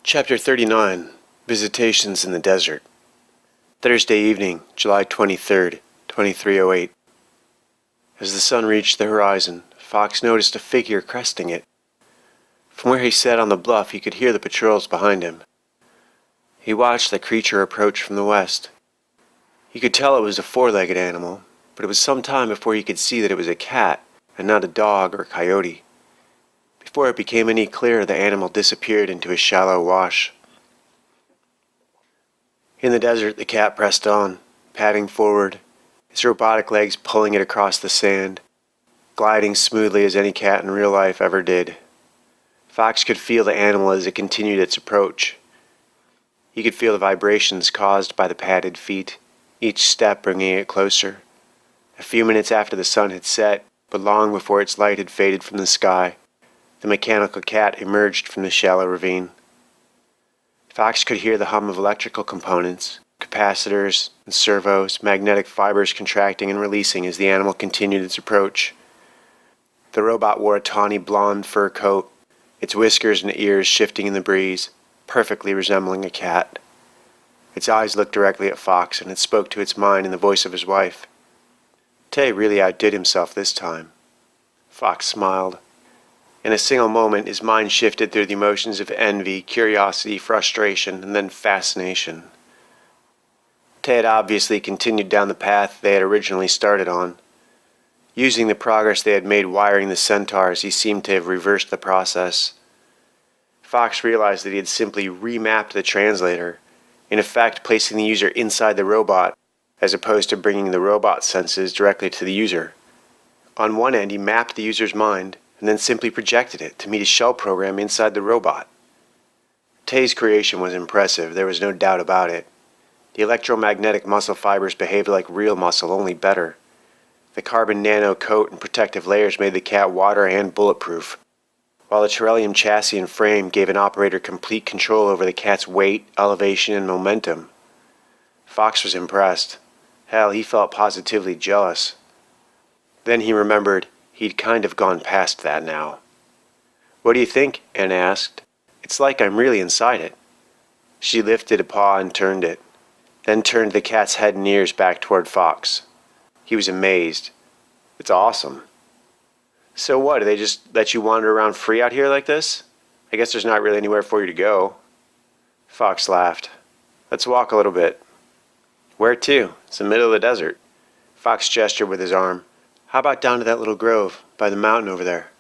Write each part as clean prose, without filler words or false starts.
Chapter 39, Visitations in the Desert. Thursday evening, July 23rd, 2308. As the sun reached the horizon, Fox noticed a figure cresting it. From where he sat on the bluff, he could hear the patrols behind him. He watched the creature approach from the west. He could tell it was a four-legged animal, but it was some time before he could see that it was a cat and not a dog or coyote. Before it became any clearer, the animal disappeared into a shallow wash. In the desert, the cat pressed on, padding forward, his robotic legs pulling it across the sand, gliding smoothly as any cat in real life ever did. Fox could feel the animal as it continued its approach. He could feel the vibrations caused by the padded feet, each step bringing it closer. A few minutes after the sun had set, but long before its light had faded from the sky, the mechanical cat emerged from the shallow ravine. Fox could hear the hum of electrical components, capacitors and servos, magnetic fibers contracting and releasing as the animal continued its approach. The robot wore a tawny blonde fur coat, its whiskers and ears shifting in the breeze, perfectly resembling a cat. Its eyes looked directly at Fox, and it spoke to its mind in the voice of his wife. Tay really outdid himself this time. Fox smiled. In a single moment, his mind shifted through the emotions of envy, curiosity, frustration, and then fascination. Tay had obviously continued down the path they had originally started on. Using the progress they had made wiring the centaurs, he seemed to have reversed the process. Fox realized that he had simply remapped the translator, in effect placing the user inside the robot, as opposed to bringing the robot's senses directly to the user. On one end, he mapped the user's mind, and then simply projected it to meet a shell program inside the robot. Tay's creation was impressive, there was no doubt about it. The electromagnetic muscle fibers behaved like real muscle, only better. The carbon nano coat and protective layers made the cat water and bulletproof, while the Terrellium chassis and frame gave an operator complete control over the cat's weight, elevation, and momentum. Fox was impressed. Hell, he felt positively jealous. Then he remembered he'd kind of gone past that now. "What do you think?" Anne asked. "It's like I'm really inside it." She lifted a paw and turned it, then turned the cat's head and ears back toward Fox. He was amazed. "It's awesome." "So what, do they just let you wander around free out here like this? I guess there's not really anywhere for you to go." Fox laughed. "Let's walk a little bit." "Where to? It's the middle of the desert." Fox gestured with his arm. "How about down to that little grove by the mountain over there?"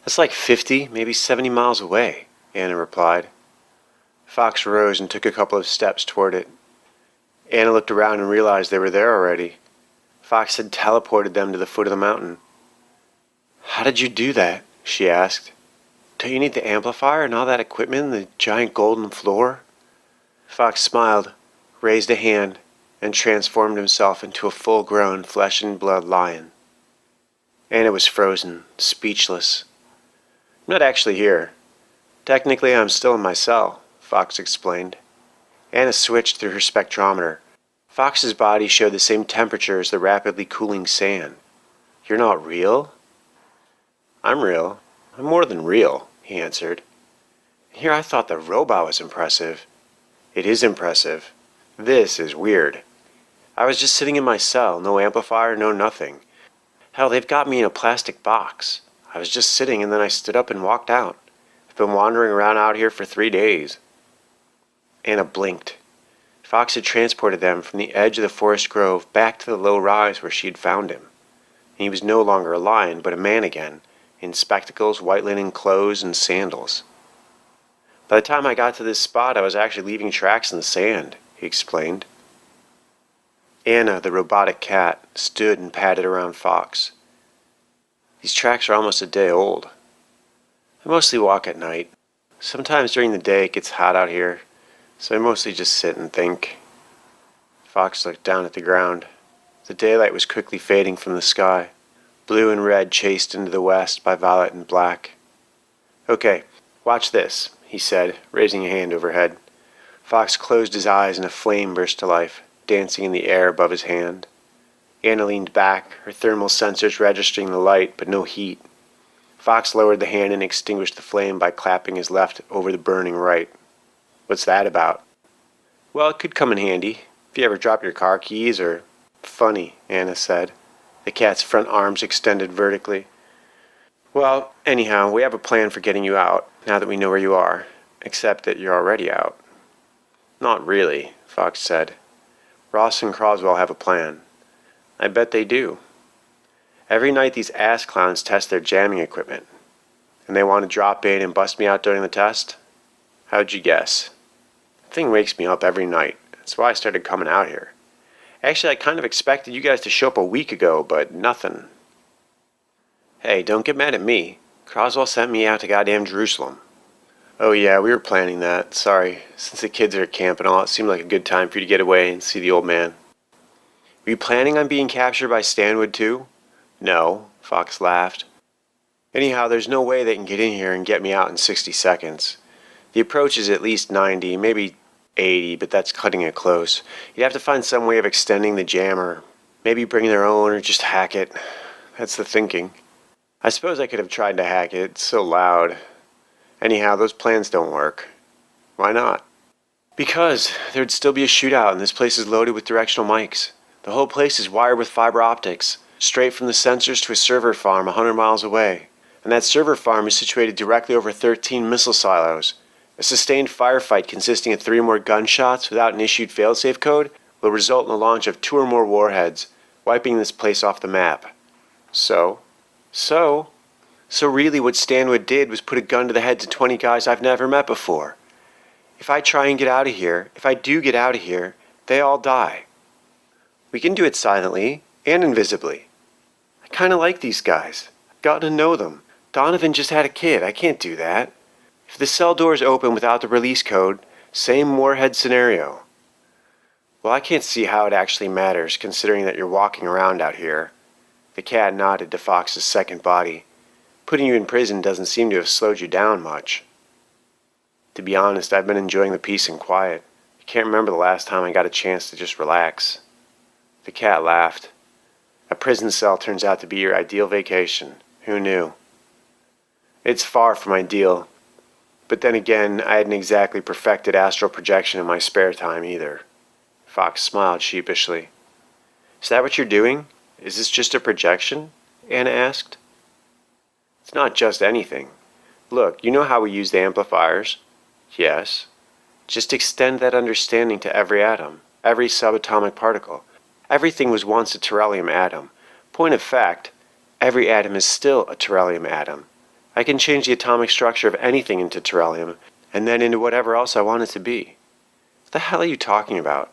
"That's like 50, maybe 70 miles away," Anna replied. Fox rose and took a couple of steps toward it. Anna looked around and realized they were there already. Fox had teleported them to the foot of the mountain. "How did you do that?" she asked. "Don't you need the amplifier and all that equipment and the giant golden floor?" Fox smiled, raised a hand, and transformed himself into a full-grown flesh-and-blood lion. Anna was frozen, speechless. "I'm not actually here. Technically, I'm still in my cell," Fox explained. Anna switched through her spectrometer. Fox's body showed the same temperature as the rapidly cooling sand. "You're not real?" "I'm real. I'm more than real," he answered. "Here I thought the robot was impressive." "It is impressive. This is weird. I was just sitting in my cell, no amplifier, no nothing. Hell, they've got me in a plastic box. I was just sitting and then I stood up and walked out. I've been wandering around out here for 3 days. Anna blinked. Fox had transported them from the edge of the forest grove back to the low rise where she had found him. And he was no longer a lion, but a man again, in spectacles, white linen clothes, and sandals. "By the time I got to this spot, I was actually leaving tracks in the sand," he explained. Anna, the robotic cat, stood and patted around Fox. "These tracks are almost a day old. I mostly walk at night. Sometimes during the day it gets hot out here, so I mostly just sit and think." Fox looked down at the ground. The daylight was quickly fading from the sky, blue and red chased into the west by violet and black. "Okay, watch this," he said, raising a hand overhead. Fox closed his eyes and a flame burst to life, dancing in the air above his hand. Anna leaned back, her thermal sensors registering the light, but no heat. Fox lowered the hand and extinguished the flame by clapping his left over the burning right. What's that about? Well, it could come in handy if you ever drop your car keys or... Funny, Anna said, the cat's front arms extended vertically. Well, anyhow, we have a plan for getting you out, now that we know where you are, except that you're already out. Not really, Fox said. Ross and Croswell have a plan. I bet they do. Every night these ass clowns test their jamming equipment. And they want to drop in and bust me out during the test? How'd you guess? The thing wakes me up every night. That's why I started coming out here. Actually, I kind of expected you guys to show up a week ago, but nothing. Hey, don't get mad at me. Croswell sent me out to goddamn Jerusalem. Oh yeah, we were planning that. Sorry. Since the kids are at camp and all, it seemed like a good time for you to get away and see the old man. Were you planning on being captured by Stanwood too? No, Fox laughed. Anyhow, there's no way they can get in here and get me out in 60 seconds. The approach is at least 90, maybe 80, but that's cutting it close. You'd have to find some way of extending the jammer. Maybe bring their own or just hack it. That's the thinking. I suppose I could have tried to hack it. It's so loud. Anyhow, those plans don't work. Why not? Because there'd still be a shootout and this place is loaded with directional mics. The whole place is wired with fiber optics, straight from the sensors to a server farm 100 miles away. And that server farm is situated directly over 13 missile silos. A sustained firefight consisting of 3 or more gunshots without an issued failsafe code will result in the launch of 2 or more warheads, wiping this place off the map. So really what Stanwood did was put a gun to the heads of 20 guys I've never met before. If I try and get out of here, if I do get out of here, they all die. We can do it silently and invisibly. I kind of like these guys. I've gotten to know them. Donovan just had a kid. I can't do that. If the cell doors open without the release code, same warhead scenario. Well, I can't see how it actually matters, considering that you're walking around out here. The cat nodded to Fox's second body. Putting you in prison doesn't seem to have slowed you down much. To be honest, I've been enjoying the peace and quiet. I can't remember the last time I got a chance to just relax. The cat laughed. A prison cell turns out to be your ideal vacation. Who knew? It's far from ideal. But then again, I hadn't exactly perfected astral projection in my spare time either. Fox smiled sheepishly. Is that what you're doing? Is this just a projection? Anna asked. It's not just anything. Look, you know how we use the amplifiers? Yes. Just extend that understanding to every atom, every subatomic particle. Everything was once a terrellium atom. Point of fact, every atom is still a terrellium atom. I can change the atomic structure of anything into terrellium, and then into whatever else I want it to be. What the hell are you talking about?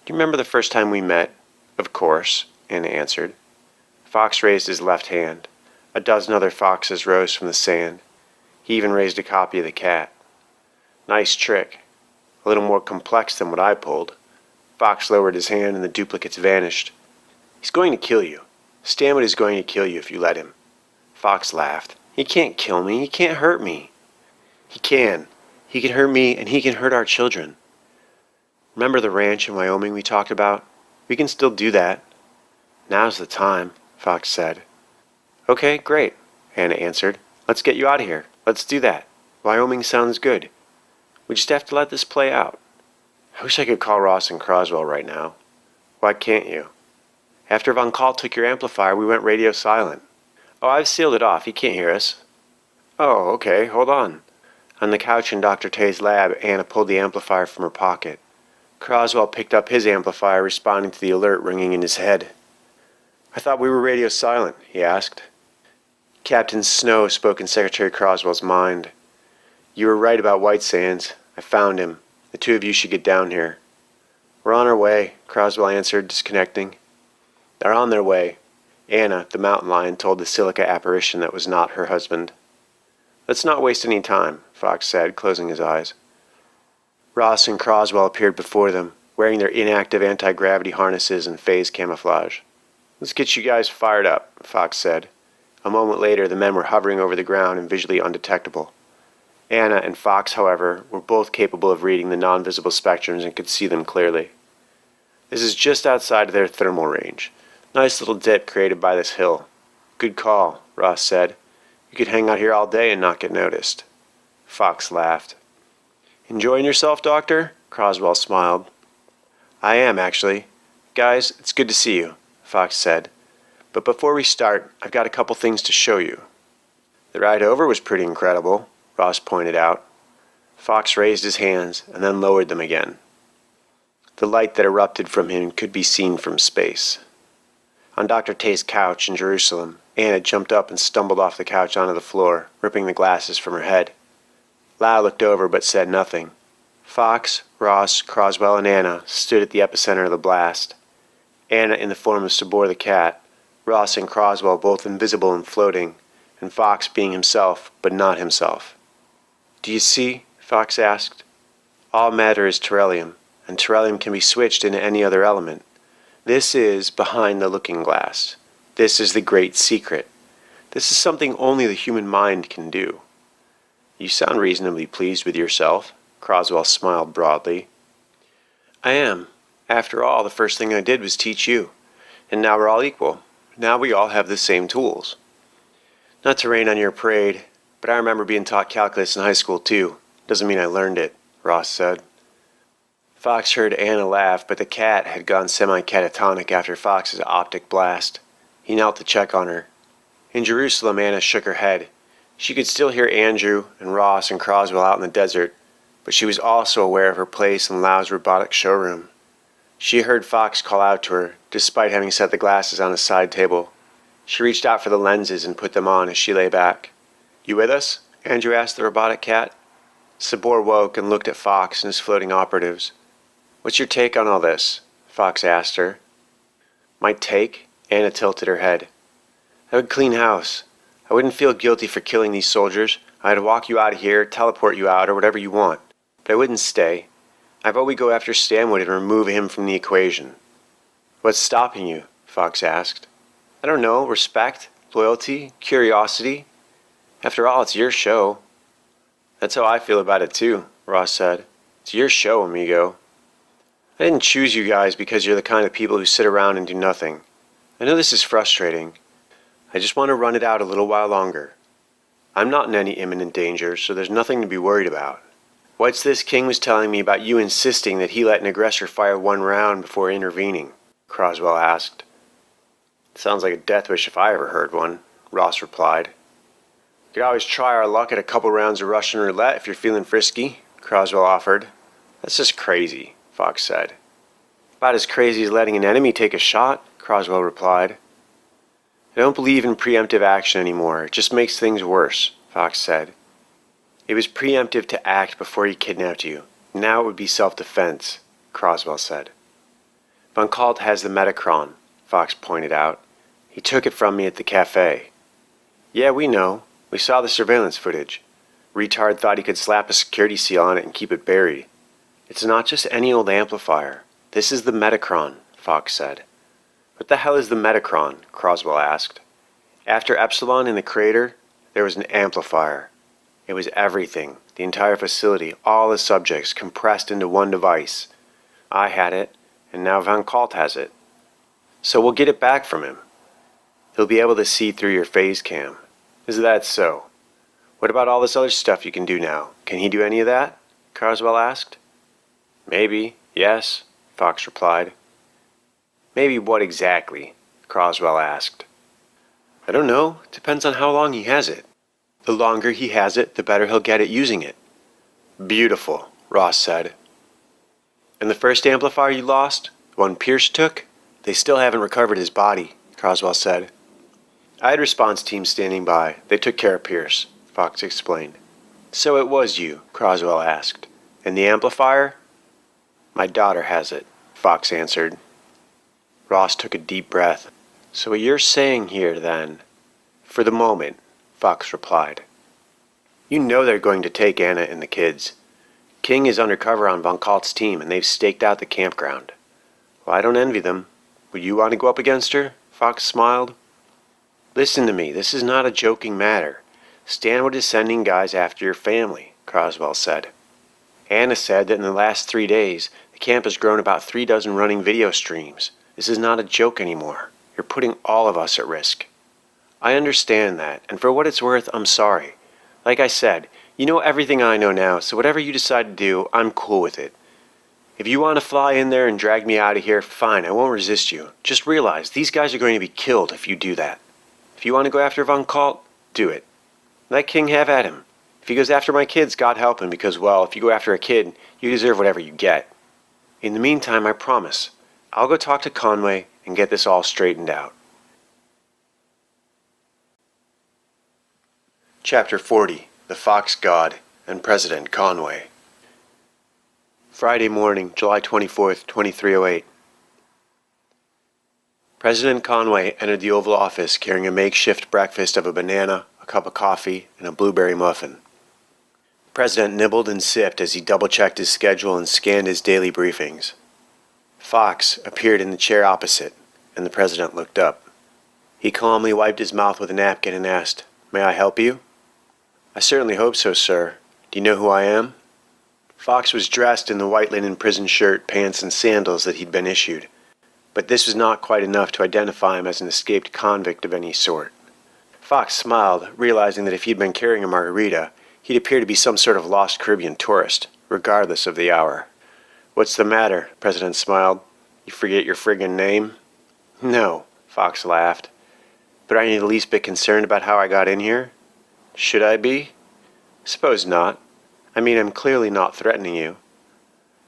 Do you remember the first time we met? Of course, Anna answered. Fox raised his left hand. A dozen other foxes rose from the sand. He even raised a copy of the cat. Nice trick. A little more complex than what I pulled. Fox lowered his hand and the duplicates vanished. He's going to kill you. Stanwood is going to kill you if you let him. Fox laughed. He can't kill me. He can't hurt me. He can. He can hurt me and he can hurt our children. Remember the ranch in Wyoming we talked about? We can still do that. Now's the time, Fox said. Okay, great, Anna answered. Let's get you out of here. Let's do that. Wyoming sounds good. We just have to let this play out. I wish I could call Ross and Croswell right now. Why can't you? After Von Call took your amplifier, we went radio silent. Oh, I've sealed it off. He can't hear us. Oh, okay, hold on. On the couch in Dr. Tay's lab, Anna pulled the amplifier from her pocket. Croswell picked up his amplifier, responding to the alert ringing in his head. I thought we were radio silent, he asked. Captain Snow spoke in Secretary Croswell's mind. You were right about White Sands. I found him. The two of you should get down here. We're on our way, Croswell answered, disconnecting. They're on their way. Anna, the mountain lion, told the silica apparition that was not her husband. Let's not waste any time, Fox said, closing his eyes. Ross and Croswell appeared before them, wearing their inactive anti-gravity harnesses and phase camouflage. Let's get you guys fired up, Fox said. A moment later, the men were hovering over the ground and visually undetectable. Anna and Fox, however, were both capable of reading the non-visible spectrums and could see them clearly. This is just outside of their thermal range. Nice little dip created by this hill. Good call, Ross said. You could hang out here all day and not get noticed. Fox laughed. Enjoying yourself, Doctor? Croswell smiled. I am, actually. Guys, it's good to see you, Fox said. But before we start, I've got a couple things to show you. The ride over was pretty incredible, Ross pointed out. Fox raised his hands and then lowered them again. The light that erupted from him could be seen from space. On Dr. Tay's couch in Jerusalem, Anna jumped up and stumbled off the couch onto the floor, ripping the glasses from her head. Lau looked over but said nothing. Fox, Ross, Croswell, and Anna stood at the epicenter of the blast. Anna in the form of Sabor the cat, Ross and Croswell both invisible and floating, and Fox being himself but not himself. Do you see? Fox asked. All matter is Terrellium, and Terrellium can be switched into any other element. This is behind the looking glass. This is the great secret. This is something only the human mind can do. You sound reasonably pleased with yourself, Croswell smiled broadly. I am. After all, the first thing I did was teach you. And now we're all equal. Now we all have the same tools. Not to rain on your parade, but I remember being taught calculus in high school too. Doesn't mean I learned it, Ross said. Fox heard Anna laugh, but the cat had gone semi-catatonic after Fox's optic blast. He knelt to check on her. In Jerusalem, Anna shook her head. She could still hear Andrew and Ross and Croswell out in the desert, but she was also aware of her place in Lau's robotic showroom. She heard Fox call out to her, despite having set the glasses on a side table. She reached out for the lenses and put them on as she lay back. You with us? Andrew asked the robotic cat. Sabor woke and looked at Fox and his floating operatives. What's your take on all this? Fox asked her. My take? Anna tilted her head. I would clean house. I wouldn't feel guilty for killing these soldiers. I'd walk you out of here, teleport you out, or whatever you want. But I wouldn't stay. I vote we go after Stanwood and remove him from the equation. What's stopping you? Fox asked. I don't know. Respect, loyalty, curiosity. After all, it's your show. That's how I feel about it too, Ross said. It's your show, amigo. I didn't choose you guys because you're the kind of people who sit around and do nothing. I know this is frustrating. I just want to run it out a little while longer. I'm not in any imminent danger, so there's nothing to be worried about. What's this King was telling me about you insisting that he let an aggressor fire one round before intervening? Croswell asked. Sounds like a death wish if I ever heard one, Ross replied. We could always try our luck at a couple rounds of Russian roulette if you're feeling frisky, Croswell offered. That's just crazy, Fox said. About as crazy as letting an enemy take a shot, Croswell replied. I don't believe in preemptive action anymore. It just makes things worse, Fox said. It was preemptive to act before he kidnapped you. Now it would be self-defense, Croswell said. Von Kalt has the Metacron, Fox pointed out. He took it from me at the cafe. Yeah, we know. We saw the surveillance footage. Retard thought he could slap a security seal on it and keep it buried. It's not just any old amplifier. This is the Metacron, Fox said. What the hell is the Metacron? Croswell asked. After Epsilon in the crater, there was an amplifier. It was everything, the entire facility, all the subjects compressed into one device. I had it, and now Von Kalt has it. So we'll get it back from him. He'll be able to see through your phase cam. Is that so? What about all this other stuff you can do now? Can he do any of that? Croswell asked. Maybe, yes, Fox replied. Maybe what exactly? Croswell asked. I don't know. Depends on how long he has it. The longer he has it, the better he'll get at using it. Beautiful, Ross said. And the first amplifier you lost, the one Pierce took, they still haven't recovered his body, Croswell said. I had response teams standing by. They took care of Pierce, Fox explained. So it was you, Croswell asked. And the amplifier? My daughter has it, Fox answered. Ross took a deep breath. So what you're saying here, then? For the moment, Fox replied. You know they're going to take Anna and the kids. King is undercover on Von Kalt's team, and they've staked out the campground. Well, I don't envy them. Would you want to go up against her? Fox smiled. Listen to me, this is not a joking matter. Stanwood is sending guys after your family, Croswell said. Anna said that in the last 3 days, the camp has grown about 3 dozen running video streams. This is not a joke anymore. You're putting all of us at risk. I understand that, and for what it's worth, I'm sorry. Like I said, You know everything I know now, so whatever you decide to do, I'm cool with it. If you want to fly in there and drag me out of here, fine, I won't resist you. Just realize, these guys are going to be killed if you do that. If you want to go after Von Kalt, do it. Let King have at him. If he goes after my kids, God help him, because, well, if you go after a kid, you deserve whatever you get. In the meantime, I promise, I'll go talk to Conway and get this all straightened out. Chapter 40, The Fox God and President Conway. Friday morning, July 24th, 2308. President Conway entered the Oval Office carrying a makeshift breakfast of a banana, a cup of coffee, and a blueberry muffin. The President nibbled and sipped as he double-checked his schedule and scanned his daily briefings. Fox appeared in the chair opposite, and the President looked up. He calmly wiped his mouth with a napkin and asked, "May I help you?" "I certainly hope so, sir. Do you know who I am?" Fox was dressed in the white linen prison shirt, pants, and sandals that he'd been issued, but this was not quite enough to identify him as an escaped convict of any sort. Fox smiled, realizing that if he'd been carrying a margarita, he'd appear to be some sort of lost Caribbean tourist, regardless of the hour. "What's the matter?" the President smiled. "You forget your friggin' name?" "No," Fox laughed. "But aren't you the least bit concerned about how I got in here?" "Should I be?" "Suppose not. I mean, I'm clearly not threatening you.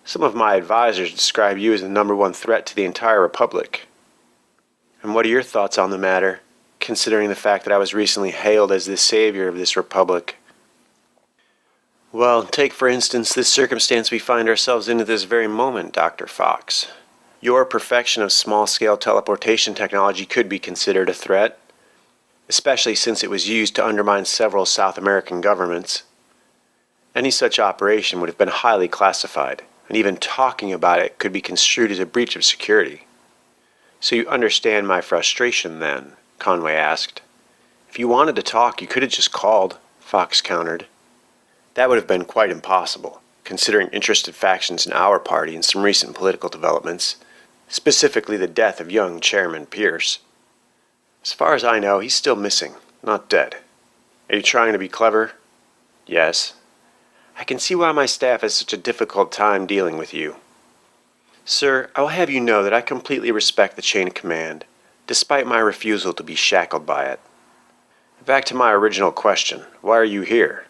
Some of my advisors describe you as the #1 threat to the entire Republic. And what are your thoughts on the matter, considering the fact that I was recently hailed as the savior of this Republic?" "Well, take for instance this circumstance we find ourselves in at this very moment, Dr. Fox. Your perfection of small-scale teleportation technology could be considered a threat, especially since it was used to undermine several South American governments. Any such operation would have been highly classified, and even talking about it could be construed as a breach of security." "So you understand my frustration, then?" Conway asked. "If you wanted to talk, you could have just called," Fox countered. "That would have been quite impossible, considering interested factions in our party and some recent political developments, specifically the death of young Chairman Pierce. As far as I know, he's still missing, not dead. Are you trying to be clever?" "Yes." "I can see why my staff has such a difficult time dealing with you. Sir, I will have you know that I completely respect the chain of command, despite my refusal to be shackled by it. Back to my original question, why are you here?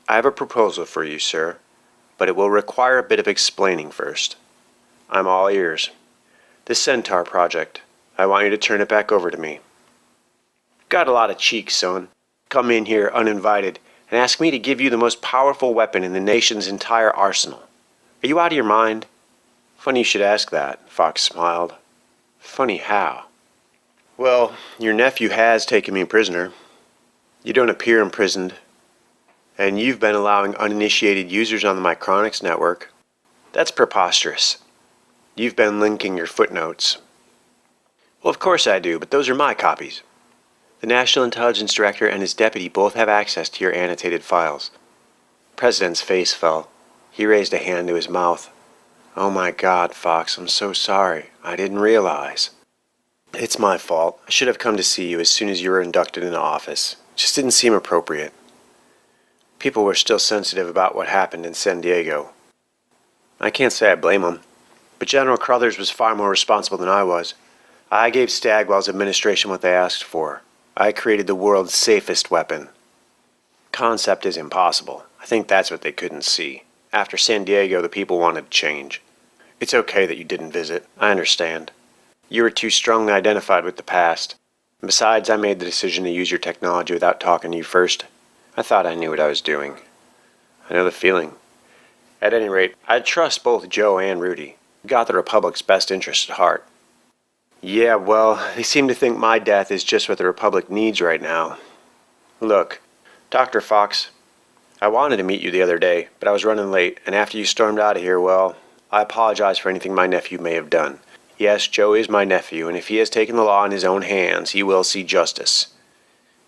I have a proposal for you, sir, but it will require a bit of explaining first. I'm all ears. The Centaur project. I want you to turn it back over to me." "Got a lot of cheek, son. Come in here uninvited and ask me to give you the most powerful weapon in the nation's entire arsenal. Are you out of your mind?" "Funny you should ask that," Fox smiled. "Funny how?" "Well, your nephew has taken me prisoner. You don't appear imprisoned. And you've been allowing uninitiated users on the Micronics network. That's preposterous. You've been linking your footnotes." "Well, of course I do, but those are my copies. The National Intelligence Director and his deputy both have access to your annotated files." The President's face fell. He raised a hand to his mouth. "Oh my God, Fox, I'm so sorry. I didn't realize." "It's my fault. I should have come to see you as soon as you were inducted into office. It just didn't seem appropriate. People were still sensitive about what happened in San Diego. I can't say I blame them, but General Crothers was far more responsible than I was. I gave Stagwell's administration what they asked for. I created the world's safest weapon. Concept is impossible. I think that's what they couldn't see. After San Diego, the people wanted change. It's okay that you didn't visit. I understand. You were too strongly identified with the past. And besides, I made the decision to use your technology without talking to you first. I thought I knew what I was doing. I know the feeling. At any rate, I trust both Joe and Rudy. You got the Republic's best interest at heart." "Yeah, well, they seem to think my death is just what the Republic needs right now. Look, Dr. Fox, I wanted to meet you the other day, but I was running late, and after you stormed out of here, well, I apologize for anything my nephew may have done. Yes, Joe is my nephew, and if he has taken the law in his own hands, he will see justice.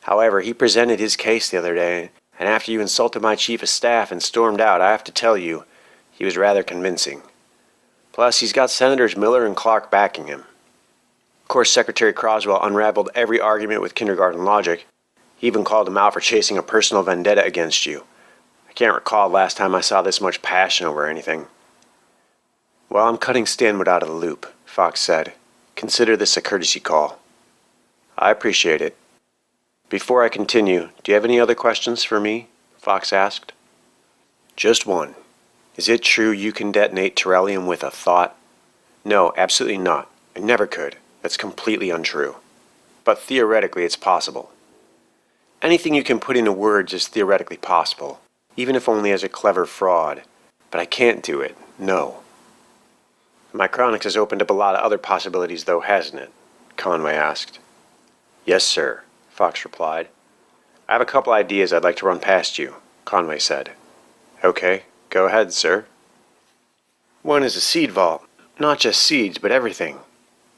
However, he presented his case the other day, and after you insulted my chief of staff and stormed out, I have to tell you, he was rather convincing. Plus, he's got Senators Miller and Clark backing him. Of course, Secretary Croswell unraveled every argument with kindergarten logic. He even called him out for chasing a personal vendetta against you. Can't recall the last time I saw this much passion over anything. Well, I'm cutting Stanwood out of the loop, Fox said. Consider this a courtesy call. I appreciate it. Before I continue, do you have any other questions for me? Fox asked. Just one. Is it true you can detonate Terrellium with a thought? No, absolutely not. I never could. That's completely untrue. But theoretically, it's possible. Anything you can put into words is theoretically possible, even if only as a clever fraud. But I can't do it, no. Micronics has opened up a lot of other possibilities, though, hasn't it? Conway asked. Yes, sir, Fox replied. I have a couple ideas I'd like to run past you, Conway said. Okay, go ahead, sir. One is a seed vault. Not just seeds, but everything.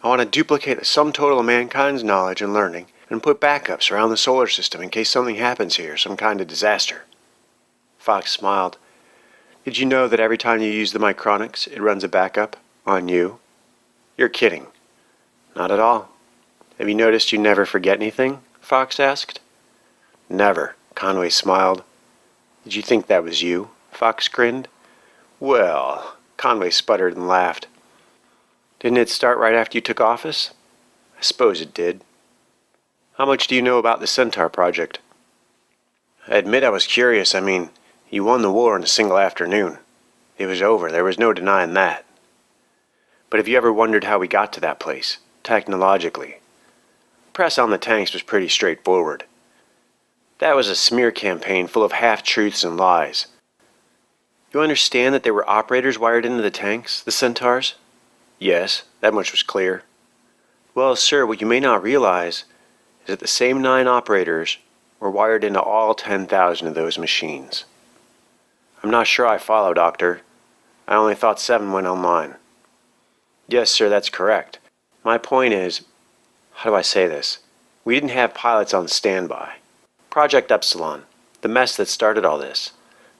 I want to duplicate the sum total of mankind's knowledge and learning and put backups around the solar system in case something happens here, some kind of disaster. Fox smiled. Did you know that every time you use the Micronics, it runs a backup on you? You're kidding. Not at all. Have you noticed you never forget anything? Fox asked. Never, Conway smiled. Did you think that was you? Fox grinned. Well, Conway sputtered and laughed. Didn't it start right after you took office? I suppose it did. How much do you know about the Centaur project? I admit I was curious. I mean, you won the war in a single afternoon. It was over. There was no denying that. But have you ever wondered how we got to that place, technologically? Press on the tanks was pretty straightforward. That was a smear campaign full of half-truths and lies. You understand that there were operators wired into the tanks, the Centaurs? Yes, that much was clear. Well, sir, what you may not realize is that the same 9 operators were wired into all 10,000 of those machines. I'm not sure I follow, Doctor. I only thought 7 went online. Yes, sir, that's correct. My point is, how do I say this? We didn't have pilots on standby. Project Epsilon, the mess that started all this,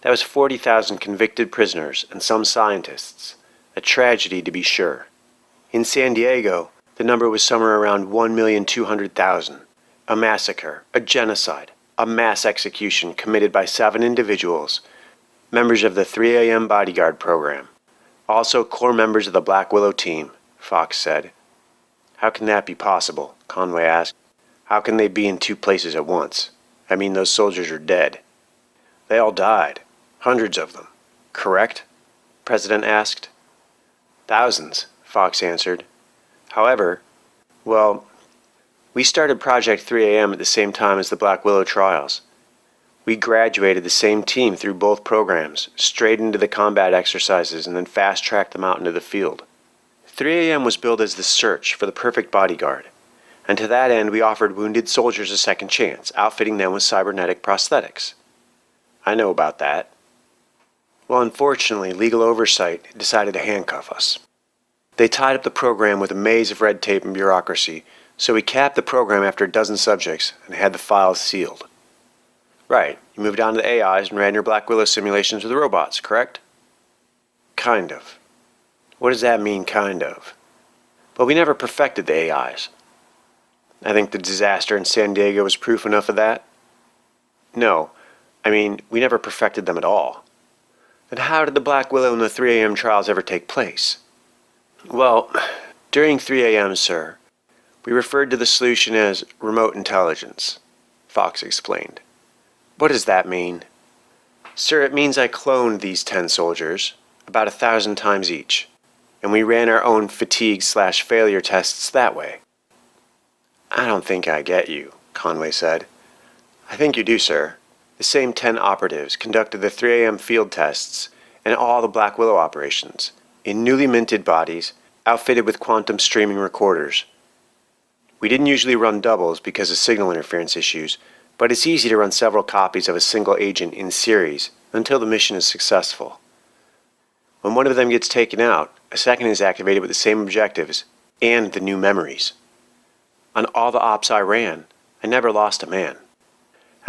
that was 40,000 convicted prisoners and some scientists. A tragedy, to be sure. In San Diego, the number was somewhere around 1,200,000. A massacre, a genocide, a mass execution committed by 7 individuals, members of the 3 a.m. bodyguard program. Also core members of the Black Willow team, Fox said. How can that be possible? Conway asked. How can they be in 2 places at once? I mean, those soldiers are dead. They all died. Hundreds of them. Correct? President asked. Thousands, Fox answered. However, well, we started Project 3 a.m. at the same time as the Black Willow trials. We graduated the same team through both programs, straight into the combat exercises, and then fast-tracked them out into the field. 3 a.m. was billed as the search for the perfect bodyguard, and to that end we offered wounded soldiers a second chance, outfitting them with cybernetic prosthetics. I know about that. Well, unfortunately, legal oversight decided to handcuff us. They tied up the program with a maze of red tape and bureaucracy, so we capped the program after a dozen subjects and had the files sealed. Right, you moved on to the AIs and ran your Black Willow simulations with the robots, correct? Kind of. What does that mean, kind of? Well, we never perfected the AIs. I think the disaster in San Diego was proof enough of that. No, I mean, we never perfected them at all. Then how did the Black Willow and the 3 a.m. trials ever take place? Well, during 3 a.m., sir, we referred to the solution as remote intelligence, Fox explained. What does that mean? Sir, it means I cloned these 10 soldiers, about 1,000 times each, and we ran our own fatigue/failure tests that way. I don't think I get you, Conway said. I think you do, sir. The same 10 operatives conducted the 3 a.m. field tests and all the Black Willow operations, in newly minted bodies, outfitted with quantum streaming recorders. We didn't usually run doubles because of signal interference issues, but it's easy to run several copies of a single agent in series until the mission is successful. When one of them gets taken out, a second is activated with the same objectives and the new memories. On all the ops I ran, I never lost a man.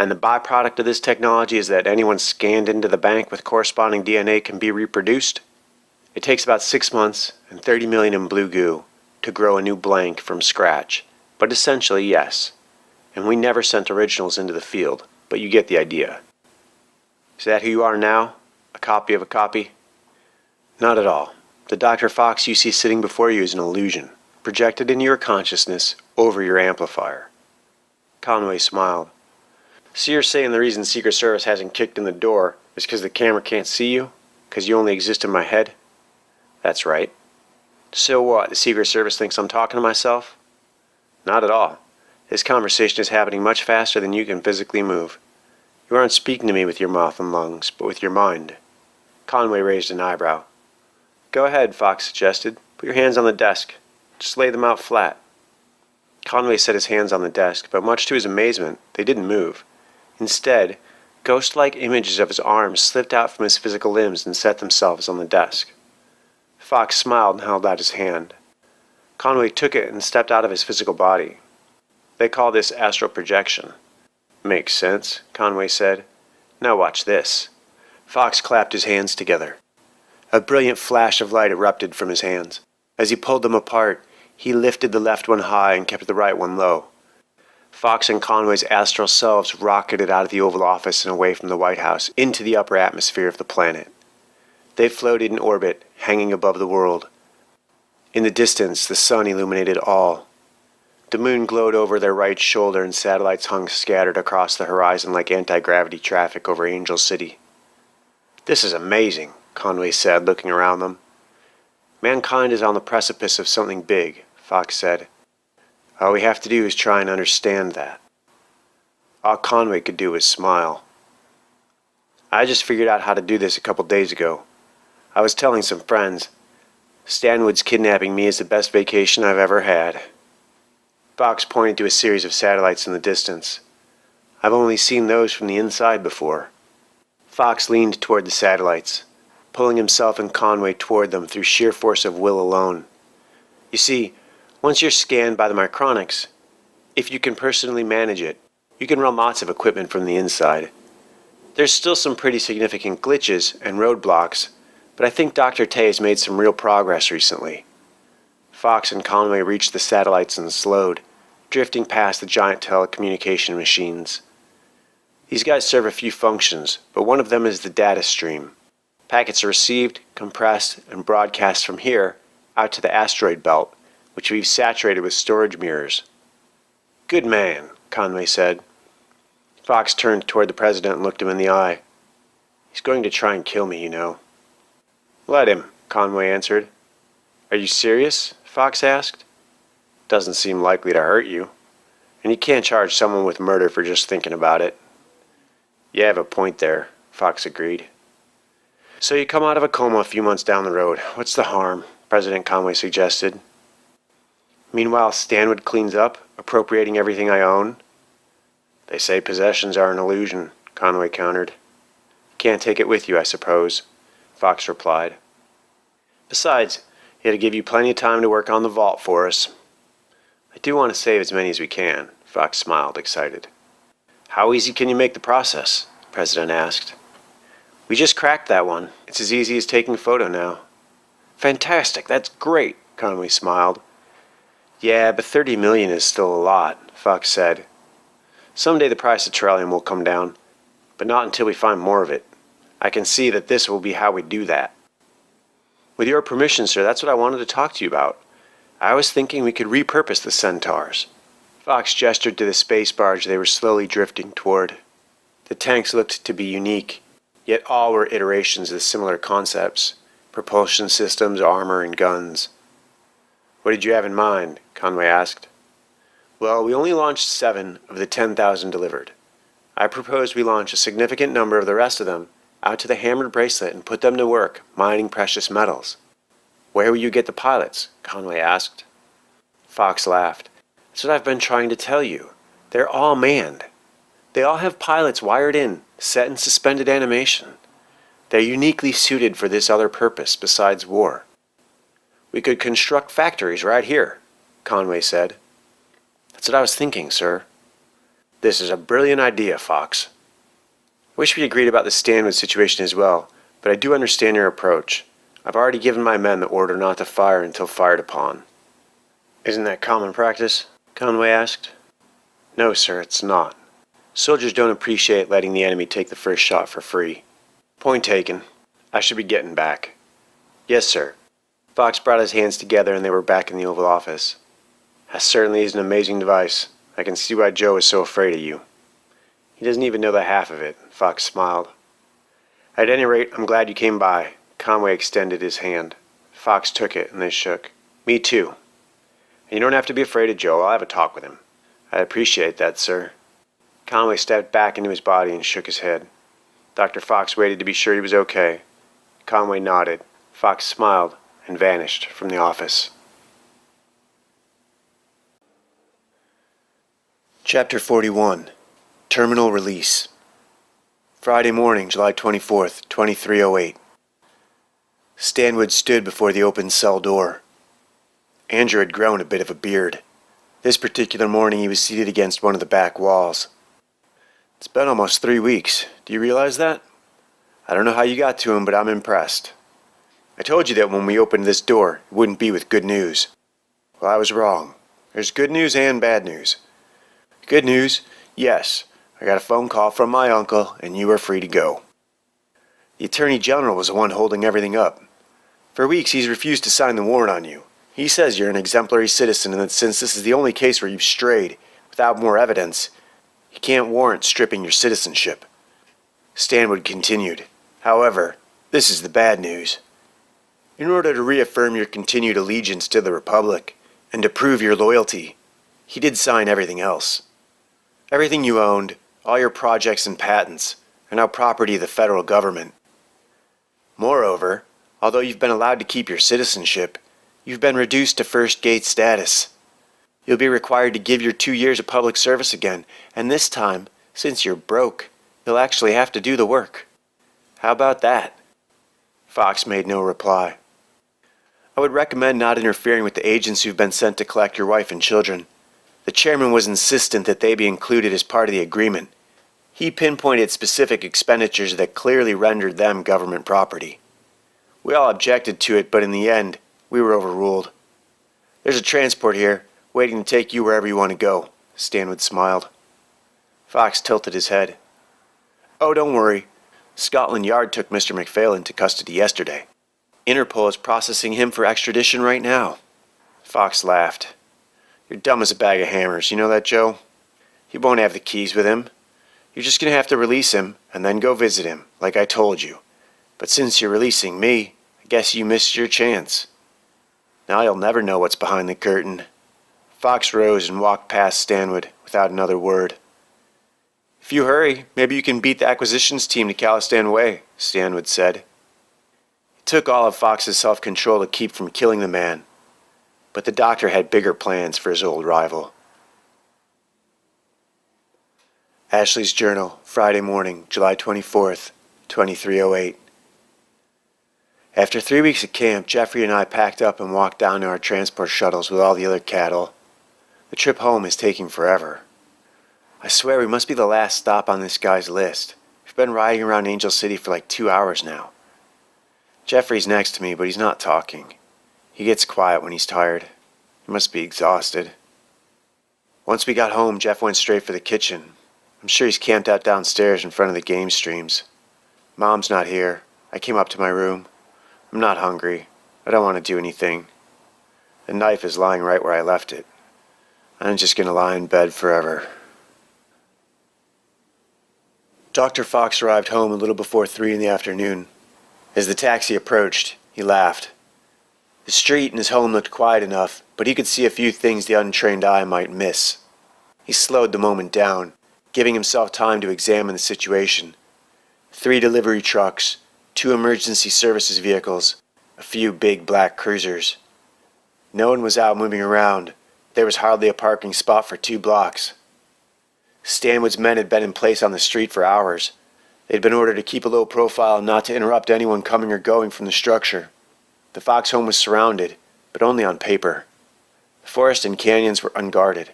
And the byproduct of this technology is that anyone scanned into the bank with corresponding DNA can be reproduced. It takes about 6 months and 30 million in blue goo to grow a new blank from scratch, but essentially yes. And we never sent originals into the field, but you get the idea. Is that who you are now? A copy of a copy? Not at all. The Dr. Fox you see sitting before you is an illusion, projected into your consciousness over your amplifier. Conway smiled. So you're saying the reason Secret Service hasn't kicked in the door is because the camera can't see you? Because you only exist in my head? That's right. So what, the Secret Service thinks I'm talking to myself? Not at all. This conversation is happening much faster than you can physically move. You aren't speaking to me with your mouth and lungs, but with your mind. Conway raised an eyebrow. Go ahead, Fox suggested. Put your hands on the desk. Just lay them out flat. Conway set his hands on the desk, but much to his amazement, they didn't move. Instead, ghost-like images of his arms slipped out from his physical limbs and set themselves on the desk. Fox smiled and held out his hand. Conway took it and stepped out of his physical body. They call this astral projection. Makes sense, Conway said. Now watch this. Fox clapped his hands together. A brilliant flash of light erupted from his hands. As he pulled them apart, he lifted the left one high and kept the right one low. Fox and Conway's astral selves rocketed out of the Oval Office and away from the White House into the upper atmosphere of the planet. They floated in orbit, hanging above the world. In the distance, the sun illuminated all. The moon glowed over their right shoulder and satellites hung scattered across the horizon like anti-gravity traffic over Angel City. This is amazing, Conway said, looking around them. Mankind is on the precipice of something big, Fox said. All we have to do is try and understand that. All Conway could do was smile. I just figured out how to do this a couple days ago. I was telling some friends. Stanwood's kidnapping me is the best vacation I've ever had. Fox pointed to a series of satellites in the distance. I've only seen those from the inside before. Fox leaned toward the satellites, pulling himself and Conway toward them through sheer force of will alone. You see, once you're scanned by the micronics, if you can personally manage it, you can run lots of equipment from the inside. There's still some pretty significant glitches and roadblocks, but I think Dr. Tay has made some real progress recently. Fox and Conway reached the satellites and slowed, drifting past the giant telecommunication machines. These guys serve a few functions, but one of them is the data stream. Packets are received, compressed, and broadcast from here out to the asteroid belt, which we've saturated with storage mirrors. Good man, Conway said. Fox turned toward the president and looked him in the eye. He's going to try and kill me, you know. Let him, Conway answered. Are you serious? Fox asked. Doesn't seem likely to hurt you. And you can't charge someone with murder for just thinking about it. You have a point there, Fox agreed. So you come out of a coma a few months down the road. What's the harm? President Conway suggested. Meanwhile, Stanwood cleans up, appropriating everything I own. They say possessions are an illusion, Conway countered. Can't take it with you, I suppose, Fox replied. Besides, it'll give you plenty of time to work on the vault for us. I do want to save as many as we can, Fox smiled, excited. How easy can you make the process? The president asked. We just cracked that one. It's as easy as taking a photo now. Fantastic, that's great, Conway smiled. Yeah, but 30 million is still a lot, Fox said. Someday the price of trellium will come down, but not until we find more of it. I can see that this will be how we do that. With your permission, sir, that's what I wanted to talk to you about. I was thinking we could repurpose the Centaurs. Fox gestured to the space barge they were slowly drifting toward. The tanks looked to be unique, yet all were iterations of similar concepts: propulsion systems, armor, and guns. What did you have in mind? Conway asked. Well, we only launched 7 of the 10,000 delivered. I propose we launch a significant number of the rest of them out to the Hammered Bracelet and put them to work mining precious metals. Where will you get the pilots? Conway asked. Fox laughed. That's what I've been trying to tell you. They're all manned. They all have pilots wired in, set in suspended animation. They're uniquely suited for this other purpose besides war. We could construct factories right here, Conway said. That's what I was thinking, sir. This is a brilliant idea, Fox. I wish we agreed about the Stanwood situation as well, but I do understand your approach. I've already given my men the order not to fire until fired upon. Isn't that common practice? Conway asked. No, sir, it's not. Soldiers don't appreciate letting the enemy take the first shot for free. Point taken. I should be getting back. Yes, sir. Fox brought his hands together and they were back in the Oval Office. That certainly is an amazing device. I can see why Joe is so afraid of you. He doesn't even know the half of it, Fox smiled. At any rate, I'm glad you came by. Conway extended his hand. Fox took it and they shook. Me too. And you don't have to be afraid of Joe. I'll have a talk with him. I appreciate that, sir. Conway stepped back into his body and shook his head. Dr. Fox waited to be sure he was okay. Conway nodded. Fox smiled and vanished from the office. Chapter 41. Terminal Release. Friday morning, July 24th, 2308. Stanwood stood before the open cell door. Andrew had grown a bit of a beard. This particular morning he was seated against one of the back walls. It's been almost 3 weeks. Do you realize that? I don't know how you got to him, but I'm impressed. I told you that when we opened this door, it wouldn't be with good news. Well, I was wrong. There's good news and bad news. Good news, yes. I got a phone call from my uncle, and you are free to go. The Attorney General was the one holding everything up. For weeks he's refused to sign the warrant on you. He says you're an exemplary citizen and that since this is the only case where you've strayed without more evidence, he can't warrant stripping your citizenship. Stanwood continued. However, this is the bad news. In order to reaffirm your continued allegiance to the Republic and to prove your loyalty, he did sign everything else. Everything you owned, all your projects and patents, are now property of the federal government. Moreover, although you've been allowed to keep your citizenship, you've been reduced to first gate status. You'll be required to give your 2 years of public service again, and this time, since you're broke, you'll actually have to do the work. How about that? Fox made no reply. I would recommend not interfering with the agents who've been sent to collect your wife and children. The chairman was insistent that they be included as part of the agreement. He pinpointed specific expenditures that clearly rendered them government property. We all objected to it, but in the end, we were overruled. There's a transport here, waiting to take you wherever you want to go, Stanwood smiled. Fox tilted his head. Oh, don't worry. Scotland Yard took Mr. McPhail into custody yesterday. Interpol is processing him for extradition right now. Fox laughed. You're dumb as a bag of hammers, you know that, Joe? He won't have the keys with him. You're just going to have to release him and then go visit him, like I told you. But since you're releasing me, I guess you missed your chance. Now you'll never know what's behind the curtain. Fox rose and walked past Stanwood without another word. If you hurry, maybe you can beat the acquisitions team to Calistan Way, Stanwood said. It took all of Fox's self-control to keep from killing the man, but the doctor had bigger plans for his old rival. Ashley's Journal, Friday morning, July 24th, 2308. After 3 weeks at camp, Jeffrey and I packed up and walked down to our transport shuttles with all the other cattle. The trip home is taking forever. I swear we must be the last stop on this guy's list. We've been riding around Angel City for like 2 hours now. Jeffrey's next to me, but he's not talking. He gets quiet when he's tired. He must be exhausted. Once we got home, Jeff went straight for the kitchen. I'm sure he's camped out downstairs in front of the game streams. Mom's not here. I came up to my room. I'm not hungry. I don't want to do anything. The knife is lying right where I left it. I'm just going to lie in bed forever. Dr. Fox arrived home a little before 3 in the afternoon. As the taxi approached, he laughed. The street and his home looked quiet enough, but he could see a few things the untrained eye might miss. He slowed the moment down, giving himself time to examine the situation. 3 delivery trucks, 2 emergency services vehicles, a few big black cruisers. No one was out moving around. There was hardly a parking spot for 2 blocks. Stanwood's men had been in place on the street for hours. They'd been ordered to keep a low profile and not to interrupt anyone coming or going from the structure. The Fox home was surrounded, but only on paper. The forest and canyons were unguarded.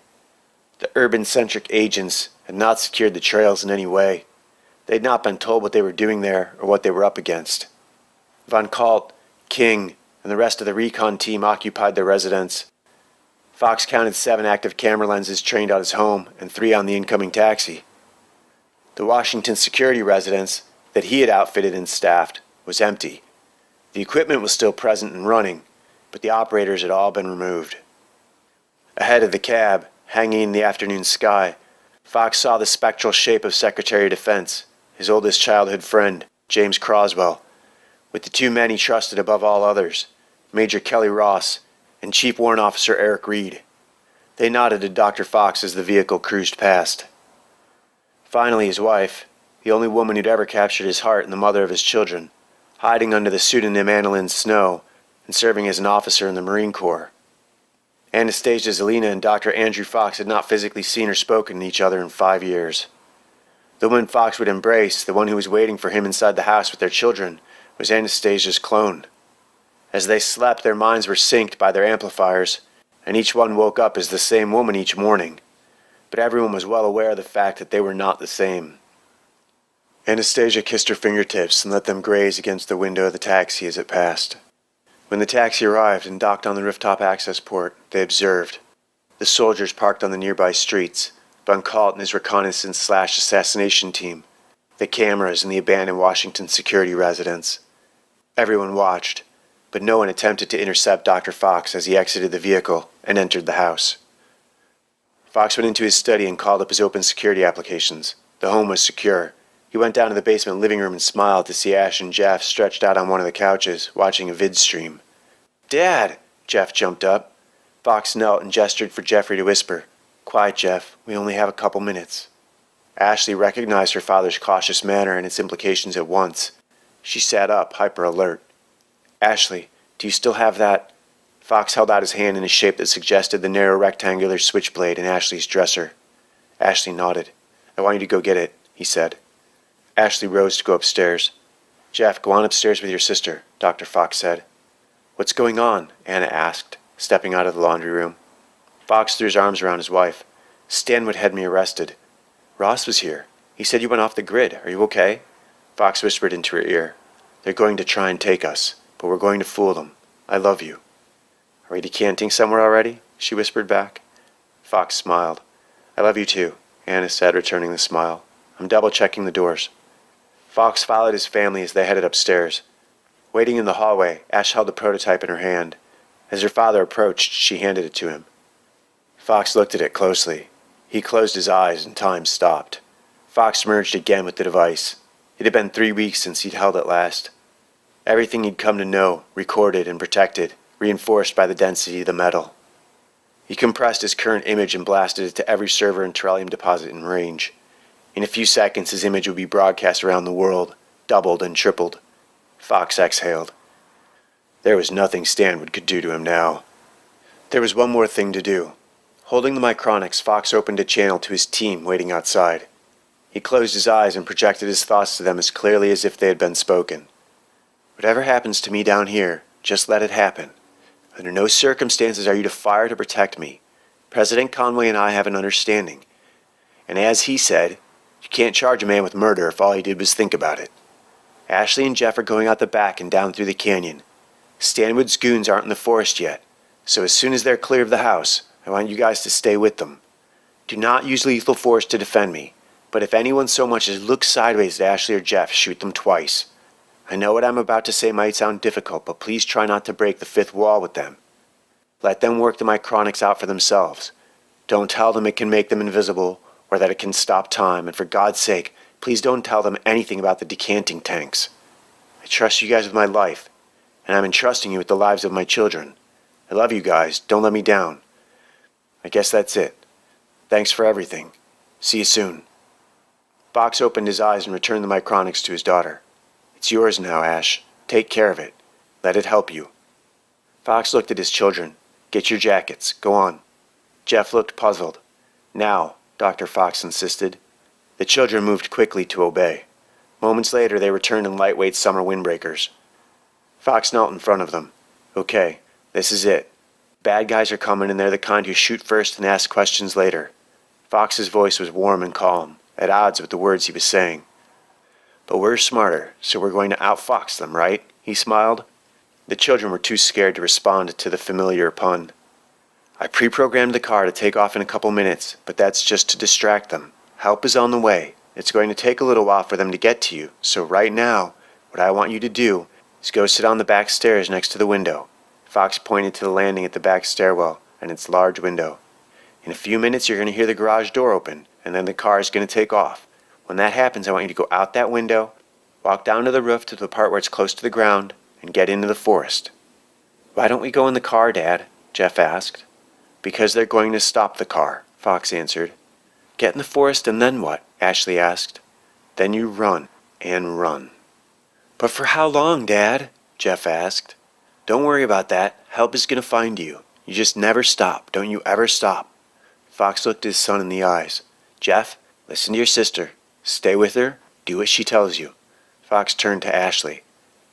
The urban-centric agents had not secured the trails in any way. They had not been told what they were doing there or what they were up against. Von Kalt, King, and the rest of the recon team occupied their residence. Fox counted 7 active camera lenses trained on his home and 3 on the incoming taxi. The Washington security residence, that he had outfitted and staffed was empty. The equipment was still present and running, but the operators had all been removed. Ahead of the cab, hanging in the afternoon sky, Fox saw the spectral shape of Secretary of Defense, his oldest childhood friend, James Croswell, with the two men he trusted above all others, Major Kelly Ross and Chief Warrant Officer Eric Reed. They nodded to Dr. Fox as the vehicle cruised past. Finally, his wife, the only woman who'd ever captured his heart and the mother of his children, hiding under the pseudonym Annalyn Snow and serving as an officer in the Marine Corps. Anastasia Zelina and Dr. Andrew Fox had not physically seen or spoken to each other in 5 years. The woman Fox would embrace, the one who was waiting for him inside the house with their children, was Anastasia's clone. As they slept, their minds were synced by their amplifiers, and each one woke up as the same woman each morning. But everyone was well aware of the fact that they were not the same. Anastasia kissed her fingertips and let them graze against the window of the taxi as it passed. When the taxi arrived and docked on the rooftop access port, they observed the soldiers parked on the nearby streets, Von Kalt and his reconnaissance/assassination team, the cameras in the abandoned Washington security residence. Everyone watched, but no one attempted to intercept Dr. Fox as he exited the vehicle and entered the house. Fox went into his study and called up his open security applications. The home was secure. He went down to the basement living room and smiled to see Ash and Jeff stretched out on one of the couches, watching a vid stream. "Dad!" Jeff jumped up. Fox knelt and gestured for Jeffrey to whisper, "Quiet, Jeff. We only have a couple minutes." Ashley recognized her father's cautious manner and its implications at once. She sat up, hyper-alert. "Ashley, do you still have that?" Fox held out his hand in a shape that suggested the narrow rectangular switchblade in Ashley's dresser. Ashley nodded. "I want you to go get it," he said. Ashley rose to go upstairs. "Jeff, go on upstairs with your sister," Dr. Fox said. "What's going on?" Anna asked, stepping out of the laundry room. Fox threw his arms around his wife. "Stanwood had me arrested. Ross was here. He said you went off the grid. Are you okay?" Fox whispered into her ear. "They're going to try and take us, but we're going to fool them. I love you." "Are we decanting somewhere already?" she whispered back. Fox smiled. "I love you too," Anna said, returning the smile. "I'm double-checking the doors." Fox followed his family as they headed upstairs. Waiting in the hallway, Ash held the prototype in her hand. As her father approached, she handed it to him. Fox looked at it closely. He closed his eyes and time stopped. Fox merged again with the device. It had been 3 weeks since he'd held it last. Everything he'd come to know, recorded and protected, reinforced by the density of the metal. He compressed his current image and blasted it to every server and Trellium deposit in range. In a few seconds, his image would be broadcast around the world, doubled and tripled. Fox exhaled. There was nothing Stanwood could do to him now. There was one more thing to do. Holding the micronics, Fox opened a channel to his team waiting outside. He closed his eyes and projected his thoughts to them as clearly as if they had been spoken. "Whatever happens to me down here, just let it happen. Under no circumstances are you to fire to protect me. President Conway and I have an understanding. And as he said, you can't charge a man with murder if all he did was think about it. Ashley and Jeff are going out the back and down through the canyon. Stanwood's goons aren't in the forest yet, so as soon as they're clear of the house, I want you guys to stay with them. Do not use lethal force to defend me, but if anyone so much as looks sideways at Ashley or Jeff, shoot them twice. I know what I'm about to say might sound difficult, but please try not to break the fifth wall with them. Let them work the micronics out for themselves. Don't tell them it can make them invisible, or that it can stop time, and for God's sake, please don't tell them anything about the decanting tanks. I trust you guys with my life, and I'm entrusting you with the lives of my children. I love you guys. Don't let me down. I guess that's it. Thanks for everything. See you soon." Fox opened his eyes and returned the micronics to his daughter. "It's yours now, Ash. Take care of it. Let it help you." Fox looked at his children. "Get your jackets. Go on." Jeff looked puzzled. "Now," Dr. Fox insisted. The children moved quickly to obey. Moments later, they returned in lightweight summer windbreakers. Fox knelt in front of them. "Okay, this is it. Bad guys are coming, and they're the kind who shoot first and ask questions later." Fox's voice was warm and calm, at odds with the words he was saying. "But we're smarter, so we're going to outfox them, right?" he smiled. The children were too scared to respond to the familiar pun. "I pre-programmed the car to take off in a couple minutes, but that's just to distract them. Help is on the way. It's going to take a little while for them to get to you, so right now, what I want you to do is go sit on the back stairs next to the window. Fox pointed to the landing at the back stairwell and its large window. In a few minutes, you're going to hear the garage door open, and then the car is going to take off. When that happens, I want you to go out that window, walk down to the roof to the part where it's close to the ground, and get into the forest. Why don't we go in the car, Dad? Jeff asked. Because they're going to stop the car, Fox answered. Get in the forest and then what? Ashley asked. Then you run and run. But for how long, Dad? Jeff asked. Don't worry about that. Help is going to find you. You just never stop. Don't you ever stop. Fox looked his son in the eyes. Jeff, listen to your sister. Stay with her. Do what she tells you. Fox turned to Ashley.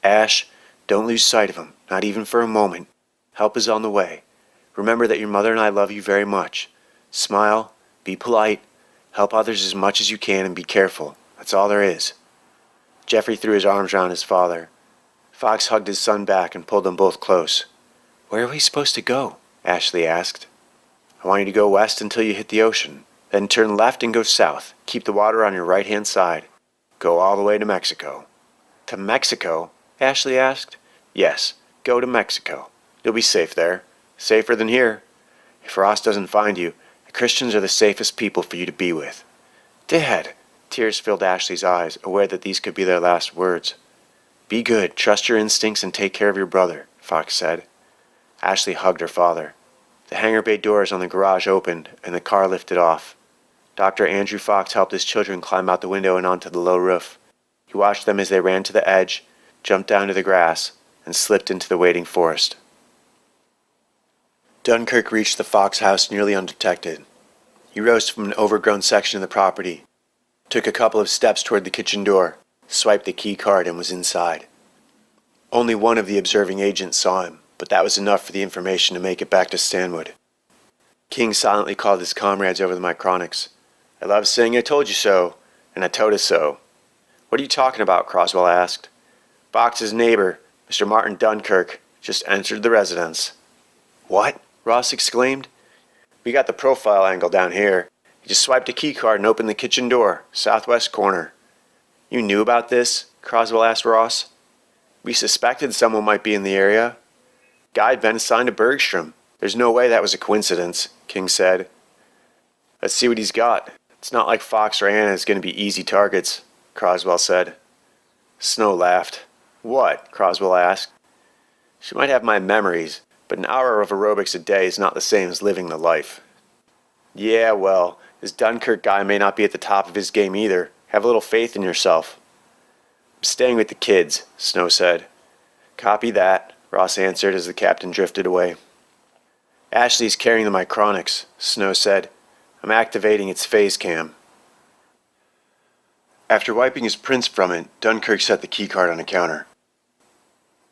Ash, don't lose sight of him, not even for a moment. Help is on the way. Remember that your mother and I love you very much. Smile, be polite, help others as much as you can, and be careful. That's all there is. Jeffrey threw his arms around his father. Fox hugged his son back and pulled them both close. Where are we supposed to go? Ashley asked. I want you to go west until you hit the ocean. Then turn left and go south. Keep the water on your right-hand side. Go all the way to Mexico. To Mexico? Ashley asked. Yes, go to Mexico. You'll be safe there. Safer than here. If Ross doesn't find you, the Christians are the safest people for you to be with. Dad! Tears filled Ashley's eyes, aware that these could be their last words. Be good, trust your instincts, and take care of your brother, Fox said. Ashley hugged her father. The hangar bay doors on the garage opened, and the car lifted off. Dr. Andrew Fox helped his children climb out the window and onto the low roof. He watched them as they ran to the edge, jumped down to the grass, and slipped into the waiting forest. Dunkirk reached the Fox house nearly undetected. He rose from an overgrown section of the property, took a couple of steps toward the kitchen door, swiped the key card, and was inside. Only one of the observing agents saw him, but that was enough for the information to make it back to Stanwood. King silently called his comrades over the micronics. I love saying I told you so, and I told us so. What are you talking about? Croswell asked. Fox's neighbor, Mr. Martin Dunkirk, just entered the residence. What? Ross exclaimed. We got the profile angle down here. He just swiped a key card and opened the kitchen door, southwest corner. You knew about this? Croswell asked Ross. We suspected someone might be in the area. Guy had been assigned to Bergstrom. There's no way that was a coincidence, King said. Let's see what he's got. It's not like Fox or Anna is going to be easy targets, Croswell said. Snow laughed. What? Croswell asked. She might have my memories, but an hour of aerobics a day is not the same as living the life. Yeah, well, this Dunkirk guy may not be at the top of his game either. Have a little faith in yourself. I'm staying with the kids, Snow said. Copy that, Ross answered as the captain drifted away. Ashley's carrying the micronics, Snow said. I'm activating its phase cam. After wiping his prints from it, Dunkirk set the keycard on a counter.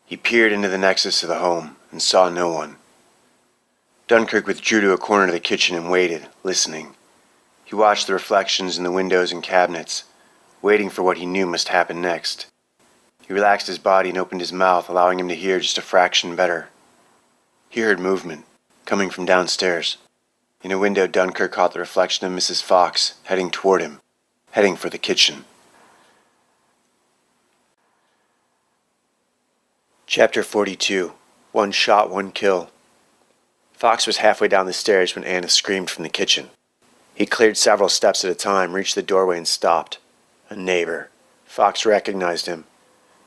He peered into the nexus of the home and saw no one. Dunkirk withdrew to a corner of the kitchen and waited, listening. He watched the reflections in the windows and cabinets, waiting for what he knew must happen next. He relaxed his body and opened his mouth, allowing him to hear just a fraction better. He heard movement, coming from downstairs. In a window, Dunkirk caught the reflection of Mrs. Fox, heading toward him, heading for the kitchen. Chapter 42. One shot, one kill. Fox was halfway down the stairs when Anna screamed from the kitchen. He cleared several steps at a time, reached the doorway, and stopped. A neighbor. Fox recognized him.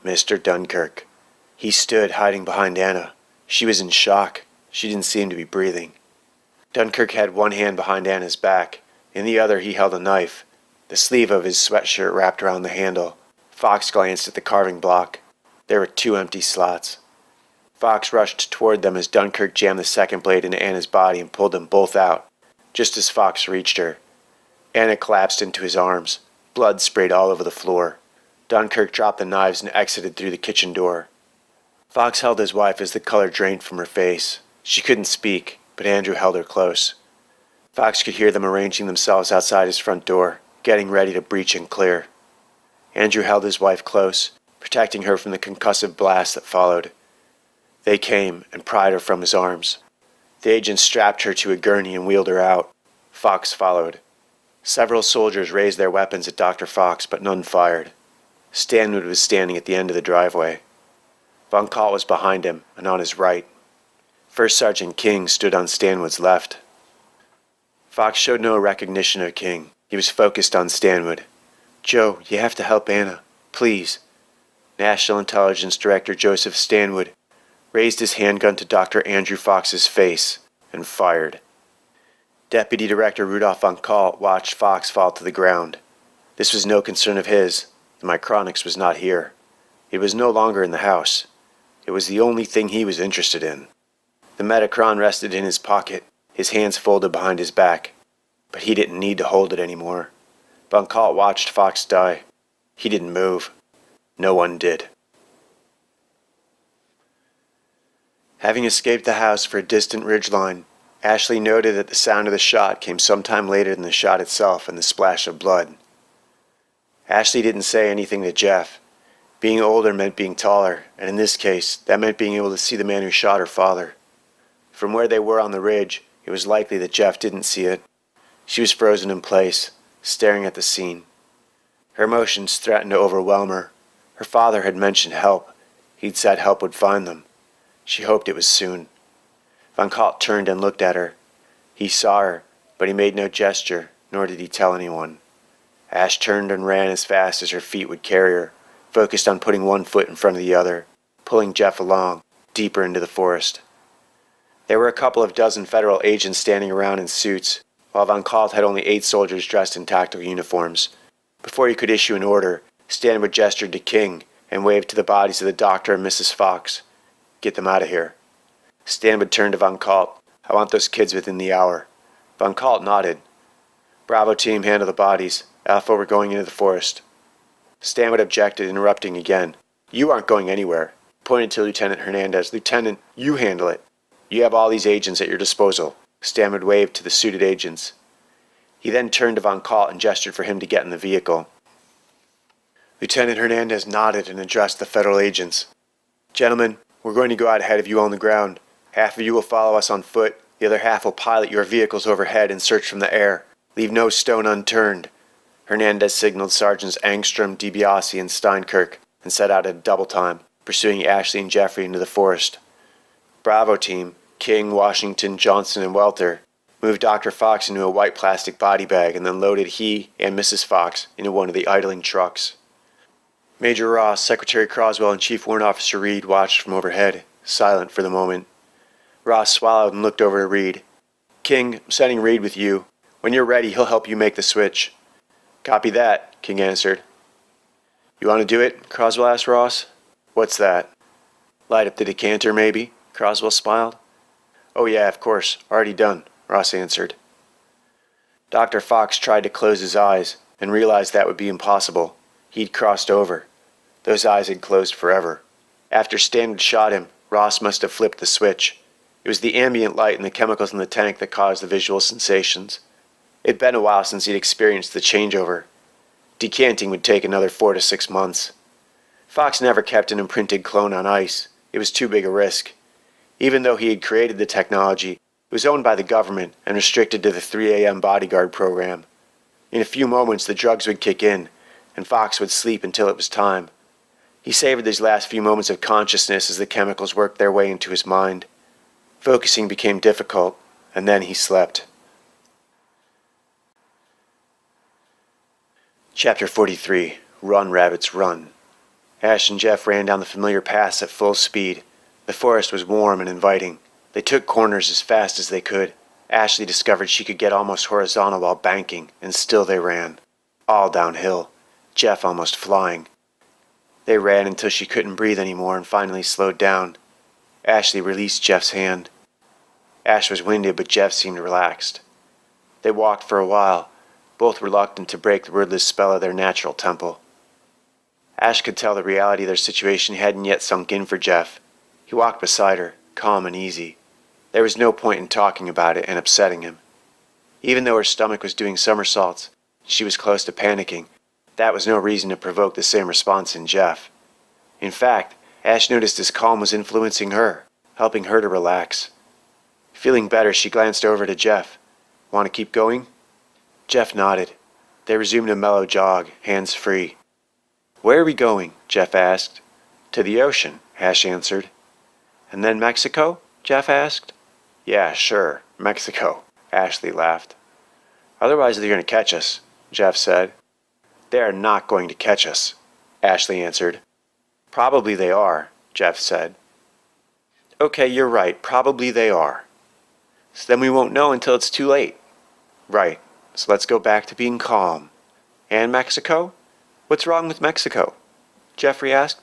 Mr. Dunkirk. He stood, hiding behind Anna. She was in shock. She didn't seem to be breathing. Dunkirk had one hand behind Anna's back. In the other he held a knife. The sleeve of his sweatshirt wrapped around the handle. Fox glanced at the carving block. There were 2 empty slots. Fox rushed toward them as Dunkirk jammed the second blade into Anna's body and pulled them both out, just as Fox reached her. Anna collapsed into his arms. Blood sprayed all over the floor. Dunkirk dropped the knives and exited through the kitchen door. Fox held his wife as the color drained from her face. She couldn't speak, but Andrew held her close. Fox could hear them arranging themselves outside his front door, getting ready to breach and clear. Andrew held his wife close, protecting her from the concussive blast that followed. They came and pried her from his arms. The agent strapped her to a gurney and wheeled her out. Fox followed. Several soldiers raised their weapons at Dr. Fox, but none fired. Stanwood was standing at the end of the driveway. Von Kalt was behind him and on his right. First Sergeant King stood on Stanwood's left. Fox showed no recognition of King. He was focused on Stanwood. "Joe, you have to help Anna. Please." National Intelligence Director Joseph Stanwood raised his handgun to Dr. Andrew Fox's face and fired. Deputy Director Rudolph von Kalt watched Fox fall to the ground. This was no concern of his. The Micronics was not here. It was no longer in the house. It was the only thing he was interested in. The Metacron rested in his pocket, his hands folded behind his back. But he didn't need to hold it anymore. Von Kalt watched Fox die. He didn't move. No one did. Having escaped the house for a distant ridgeline, Ashley noted that the sound of the shot came sometime later than the shot itself and the splash of blood. Ashley didn't say anything to Jeff. Being older meant being taller, and in this case, that meant being able to see the man who shot her father. From where they were on the ridge, it was likely that Jeff didn't see it. She was frozen in place, staring at the scene. Her emotions threatened to overwhelm her. Her father had mentioned help. He'd said help would find them. She hoped it was soon. Von Kalt turned and looked at her. He saw her, but he made no gesture, nor did he tell anyone. Ash turned and ran as fast as her feet would carry her, focused on putting one foot in front of the other, pulling Jeff along, deeper into the forest. There were a couple of dozen federal agents standing around in suits, while Von Kalt had only 8 soldiers dressed in tactical uniforms. Before he could issue an order, Stanwood gestured to King and waved to the bodies of the doctor and Mrs. Fox. "Get them out of here." Stanwood turned to Von Kalt. "I want those kids within the hour." Von Kalt nodded. "Bravo team, handle the bodies. Alpha, we're going into the forest." Stanwood objected, interrupting again. "You aren't going anywhere." Pointed to Lieutenant Hernandez. "Lieutenant, you handle it. You have all these agents at your disposal." Stanwood waved to the suited agents. He then turned to Von Kalt and gestured for him to get in the vehicle. Lieutenant Hernandez nodded and addressed the federal agents. "Gentlemen, we're going to go out ahead of you on the ground. Half of you will follow us on foot. The other half will pilot your vehicles overhead and search from the air. Leave no stone unturned." Hernandez signaled Sergeants Angstrom, DiBiase, and Steinkirk and set out at double time, pursuing Ashley and Jeffrey into the forest. Bravo team, King, Washington, Johnson, and Welter, moved Dr. Fox into a white plastic body bag and then loaded he and Mrs. Fox into one of the idling trucks. Major Ross, Secretary Croswell, and Chief Warrant Officer Reed watched from overhead, silent for the moment. Ross swallowed and looked over to Reed. "King, I'm sending Reed with you. When you're ready, he'll help you make the switch." "Copy that," King answered. "You want to do it?" Croswell asked Ross. "What's that?" "Light up the decanter, maybe?" Croswell smiled. "Oh yeah, of course. Already done," Ross answered. Dr. Fox tried to close his eyes and realized that would be impossible. He'd crossed over. Those eyes had closed forever. After Stanwood shot him, Ross must have flipped the switch. It was the ambient light and the chemicals in the tank that caused the visual sensations. It'd been a while since he'd experienced the changeover. Decanting would take another 4 to 6 months. Fox never kept an imprinted clone on ice. It was too big a risk. Even though he had created the technology, it was owned by the government and restricted to the 3 a.m. bodyguard program. In a few moments, the drugs would kick in, and Fox would sleep until it was time. He savored these last few moments of consciousness as the chemicals worked their way into his mind. Focusing became difficult, and then he slept. Chapter 43. Run, Rabbits, Run. Ash and Jeff ran down the familiar paths at full speed. The forest was warm and inviting. They took corners as fast as they could. Ashley discovered she could get almost horizontal while banking, and still they ran. All downhill. Jeff almost flying. They ran until she couldn't breathe anymore and finally slowed down. Ashley released Jeff's hand. Ash was winded, but Jeff seemed relaxed. They walked for a while, both reluctant to break the wordless spell of their natural temple. Ash could tell the reality of their situation hadn't yet sunk in for Jeff. He walked beside her, calm and easy. There was no point in talking about it and upsetting him. Even though her stomach was doing somersaults, she was close to panicking. That was no reason to provoke the same response in Jeff. In fact, Ash noticed his calm was influencing her, helping her to relax. Feeling better, she glanced over to Jeff. "Want to keep going?" Jeff nodded. They resumed a mellow jog, hands free. Where are we going? Jeff asked. To the ocean, Ash answered. And then Mexico? Jeff asked. Yeah, sure, Mexico, Ashley laughed. Otherwise they're going to catch us, Jeff said. They are not going to catch us, Ashley answered. Probably they are, Jeff said. Okay, you're right, probably they are. So then we won't know until it's too late. Right, so let's go back to being calm. And Mexico? What's wrong with Mexico? Jeffrey asked.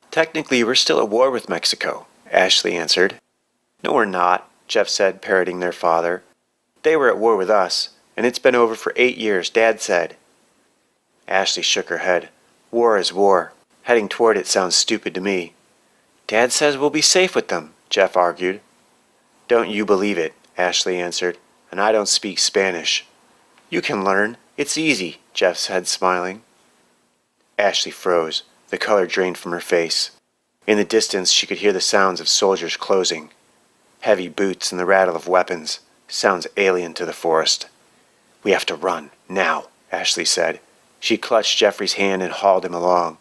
Technically, we're still at war with Mexico, Ashley answered. No, we're not, Jeff said, parroting their father. They were at war with us, and it's been over for 8 years, Dad said. Ashley shook her head. War is war. Heading toward it sounds stupid to me. Dad says we'll be safe with them, Jeff argued. Don't you believe it, Ashley answered, and I don't speak Spanish. You can learn. It's easy, Jeff said, smiling. Ashley froze. The color drained from her face. In the distance she could hear the sounds of soldiers closing. Heavy boots and the rattle of weapons. Sounds alien to the forest. We have to run, now, Ashley said. She clutched Jeffrey's hand and hauled him along.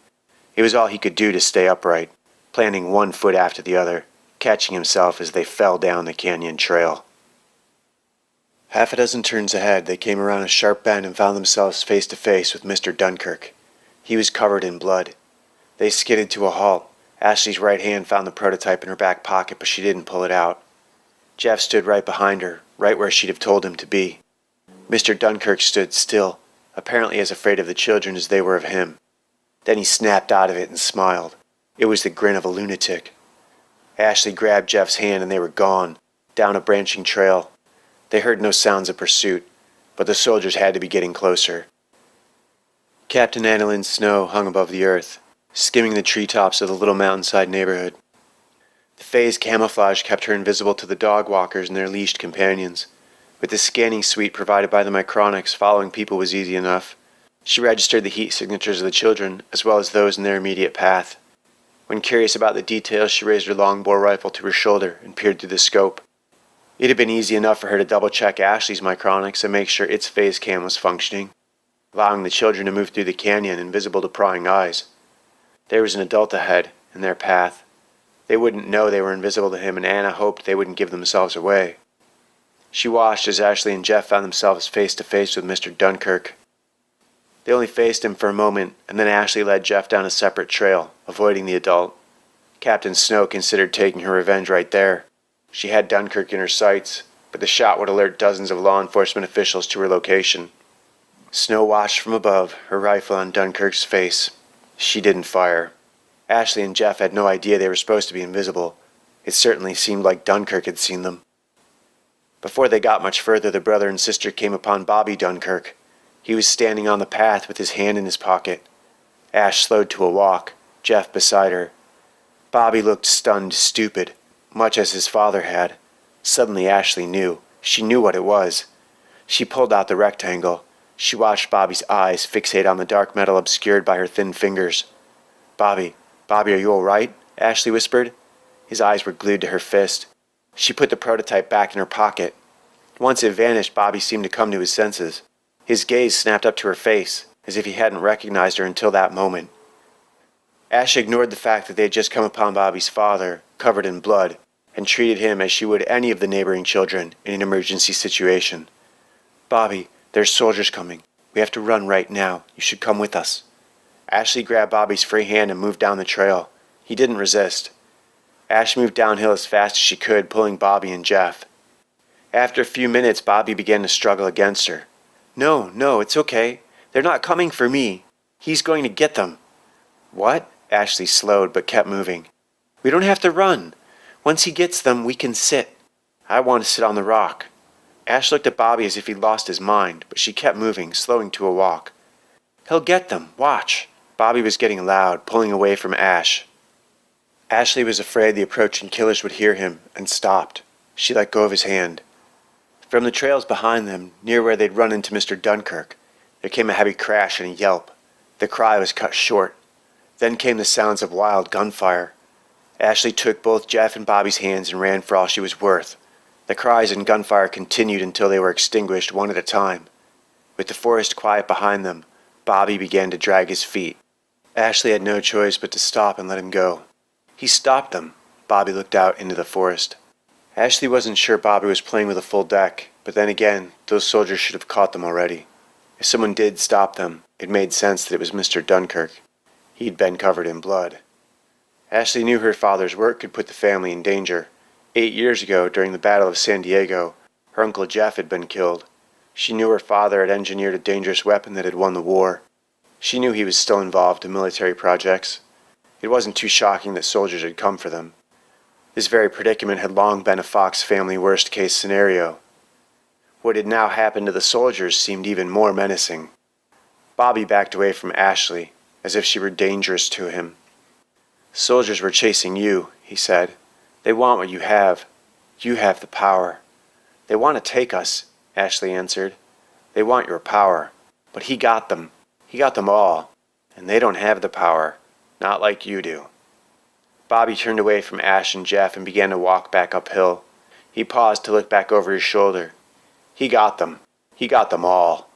It was all he could do to stay upright, planting one foot after the other, catching himself as they fell down the canyon trail. Half a dozen turns ahead, they came around a sharp bend and found themselves face to face with Mr. Dunkirk. He was covered in blood. They skidded to a halt. Ashley's right hand found the prototype in her back pocket, but she didn't pull it out. Jeff stood right behind her, right where she'd have told him to be. Mr. Dunkirk stood still, apparently as afraid of the children as they were of him. Then he snapped out of it and smiled. It was the grin of a lunatic. Ashley grabbed Jeff's hand and they were gone, down a branching trail. They heard no sounds of pursuit, but the soldiers had to be getting closer. Captain Annaline's snow hung above the earth, skimming the treetops of the little mountainside neighborhood. The phased camouflage kept her invisible to the dog walkers and their leashed companions. With the scanning suite provided by the Micronics, following people was easy enough. She registered the heat signatures of the children, as well as those in their immediate path. When curious about the details, she raised her longbow rifle to her shoulder and peered through the scope. It had been easy enough for her to double-check Ashley's Micronics and make sure its phase cam was functioning, allowing the children to move through the canyon invisible to prying eyes. There was an adult ahead, in their path. They wouldn't know they were invisible to him, and Anna hoped they wouldn't give themselves away. She watched as Ashley and Jeff found themselves face to face with Mr. Dunkirk. They only faced him for a moment, and then Ashley led Jeff down a separate trail, avoiding the adult. Captain Snow considered taking her revenge right there. She had Dunkirk in her sights, but the shot would alert dozens of law enforcement officials to her location. Snow watched from above, her rifle on Dunkirk's face. She didn't fire. Ashley and Jeff had no idea they were supposed to be invisible. It certainly seemed like Dunkirk had seen them. Before they got much further, the brother and sister came upon Bobby Dunkirk. He was standing on the path with his hand in his pocket. Ash slowed to a walk, Jeff beside her. Bobby looked stunned, stupid, much as his father had. Suddenly Ashley knew. She knew what it was. She pulled out the rectangle. She watched Bobby's eyes fixate on the dark metal obscured by her thin fingers. Bobby, are you all right? Ashley whispered. His eyes were glued to her fist. She put the prototype back in her pocket. Once it vanished, Bobby seemed to come to his senses. His gaze snapped up to her face, as if he hadn't recognized her until that moment. Ash ignored the fact that they had just come upon Bobby's father, covered in blood, and treated him as she would any of the neighboring children in an emergency situation. Bobby, there's soldiers coming. We have to run right now. You should come with us. Ashley grabbed Bobby's free hand and moved down the trail. He didn't resist. Ash moved downhill as fast as she could, pulling Bobby and Jeff. After a few minutes, Bobby began to struggle against her. No, it's okay. They're not coming for me. He's going to get them. What? Ashley slowed but kept moving. We don't have to run. Once he gets them, we can sit. I want to sit on the rock. Ash looked at Bobby as if he'd lost his mind, but she kept moving, slowing to a walk. He'll get them. Watch. Bobby was getting loud, pulling away from Ash. Ashley was afraid the approaching killers would hear him, and stopped. She let go of his hand. From the trails behind them, near where they'd run into Mr. Dunkirk, there came a heavy crash and a yelp. The cry was cut short. Then came the sounds of wild gunfire. Ashley took both Jeff and Bobby's hands and ran for all she was worth. The cries and gunfire continued until they were extinguished one at a time. With the forest quiet behind them, Bobby began to drag his feet. Ashley had no choice but to stop and let him go. He stopped them. Bobby looked out into the forest. Ashley wasn't sure Bobby was playing with a full deck, but then again, those soldiers should have caught them already. If someone did stop them, it made sense that it was Mr. Dunkirk. He'd been covered in blood. Ashley knew her father's work could put the family in danger. 8 years ago, during the Battle of San Diego, her Uncle Jeff had been killed. She knew her father had engineered a dangerous weapon that had won the war. She knew he was still involved in military projects. It wasn't too shocking that soldiers had come for them. This very predicament had long been a Fox family worst-case scenario. What had now happened to the soldiers seemed even more menacing. Bobby backed away from Ashley, as if she were dangerous to him. "Soldiers were chasing you," he said. "They want what you have. You have the power." "They want to take us," Ashley answered. "They want your power. But he got them. He got them all. And they don't have the power. Not like you do." Bobby turned away from Ash and Jeff and began to walk back uphill. He paused to look back over his shoulder. He got them. He got them all.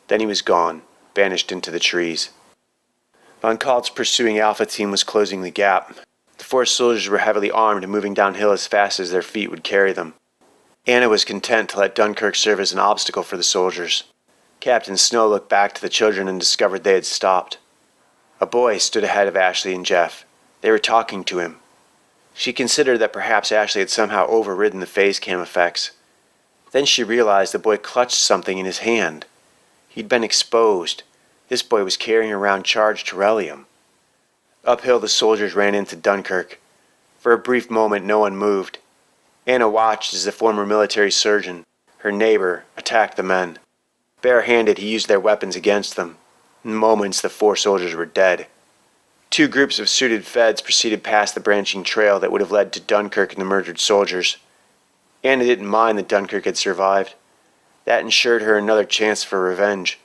Then he was gone, vanished into the trees. Von Kalt's pursuing Alpha team was closing the gap. The 4 soldiers were heavily armed and moving downhill as fast as their feet would carry them. Anna was content to let Dunkirk serve as an obstacle for the soldiers. Captain Snow looked back to the children and discovered they had stopped. A boy stood ahead of Ashley and Jeff. They were talking to him. She considered that perhaps Ashley had somehow overridden the phase cam effects. Then she realized the boy clutched something in his hand. He'd been exposed. This boy was carrying around charged beryllium. Uphill the soldiers ran into Dunkirk. For a brief moment no one moved. Anna watched as the former military surgeon, her neighbor, attacked the men. Bare-handed he used their weapons against them. In moments the 4 soldiers were dead. 2 groups of suited feds proceeded past the branching trail that would have led to Dunkirk and the murdered soldiers. Anna didn't mind that Dunkirk had survived. That ensured her another chance for revenge.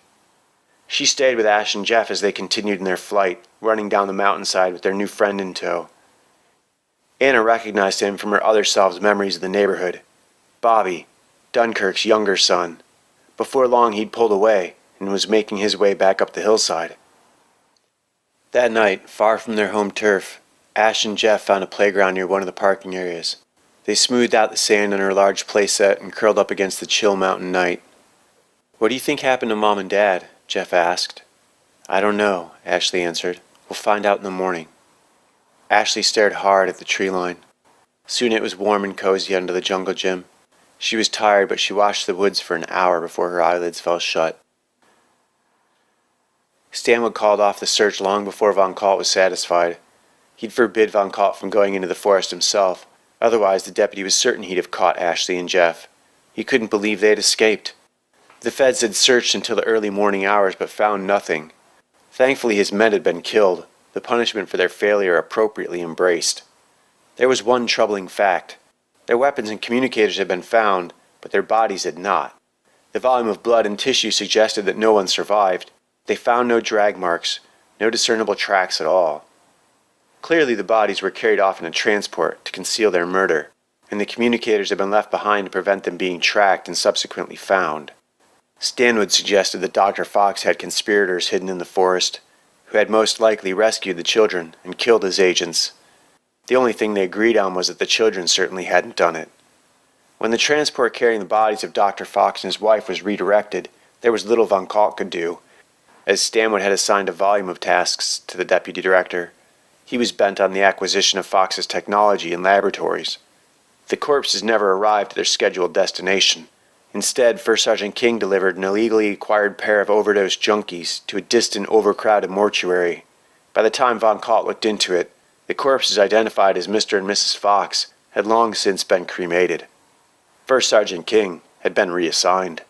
She stayed with Ash and Jeff as they continued in their flight, running down the mountainside with their new friend in tow. Anna recognized him from her other self's memories of the neighborhood. Bobby, Dunkirk's younger son. Before long he'd pulled away and was making his way back up the hillside. That night, far from their home turf, Ash and Jeff found a playground near one of the parking areas. They smoothed out the sand on her large playset and curled up against the chill mountain night. "What do you think happened to Mom and Dad?" Jeff asked. "I don't know," Ashley answered. "We'll find out in the morning." Ashley stared hard at the tree line. Soon it was warm and cozy under the jungle gym. She was tired, but she watched the woods for an hour before her eyelids fell shut. Stanwood called off the search long before Von Kalt was satisfied. He'd forbid Von Kalt from going into the forest himself. Otherwise, the deputy was certain he'd have caught Ashley and Jeff. He couldn't believe they had escaped. The feds had searched until the early morning hours, but found nothing. Thankfully, his men had been killed, the punishment for their failure appropriately embraced. There was one troubling fact. Their weapons and communicators had been found, but their bodies had not. The volume of blood and tissue suggested that no one survived. They found no drag marks, no discernible tracks at all. Clearly the bodies were carried off in a transport to conceal their murder, and the communicators had been left behind to prevent them being tracked and subsequently found. Stanwood suggested that Dr. Fox had conspirators hidden in the forest, who had most likely rescued the children and killed his agents. The only thing they agreed on was that the children certainly hadn't done it. When the transport carrying the bodies of Dr. Fox and his wife was redirected, there was little Von Kalt could do, as Stanwood had assigned a volume of tasks to the deputy director. He was bent on the acquisition of Fox's technology and laboratories. The corpses never arrived at their scheduled destination. Instead, First Sergeant King delivered an illegally acquired pair of overdosed junkies to a distant, overcrowded mortuary. By the time Von Kalt looked into it, the corpses identified as Mr. and Mrs. Fox had long since been cremated. First Sergeant King had been reassigned.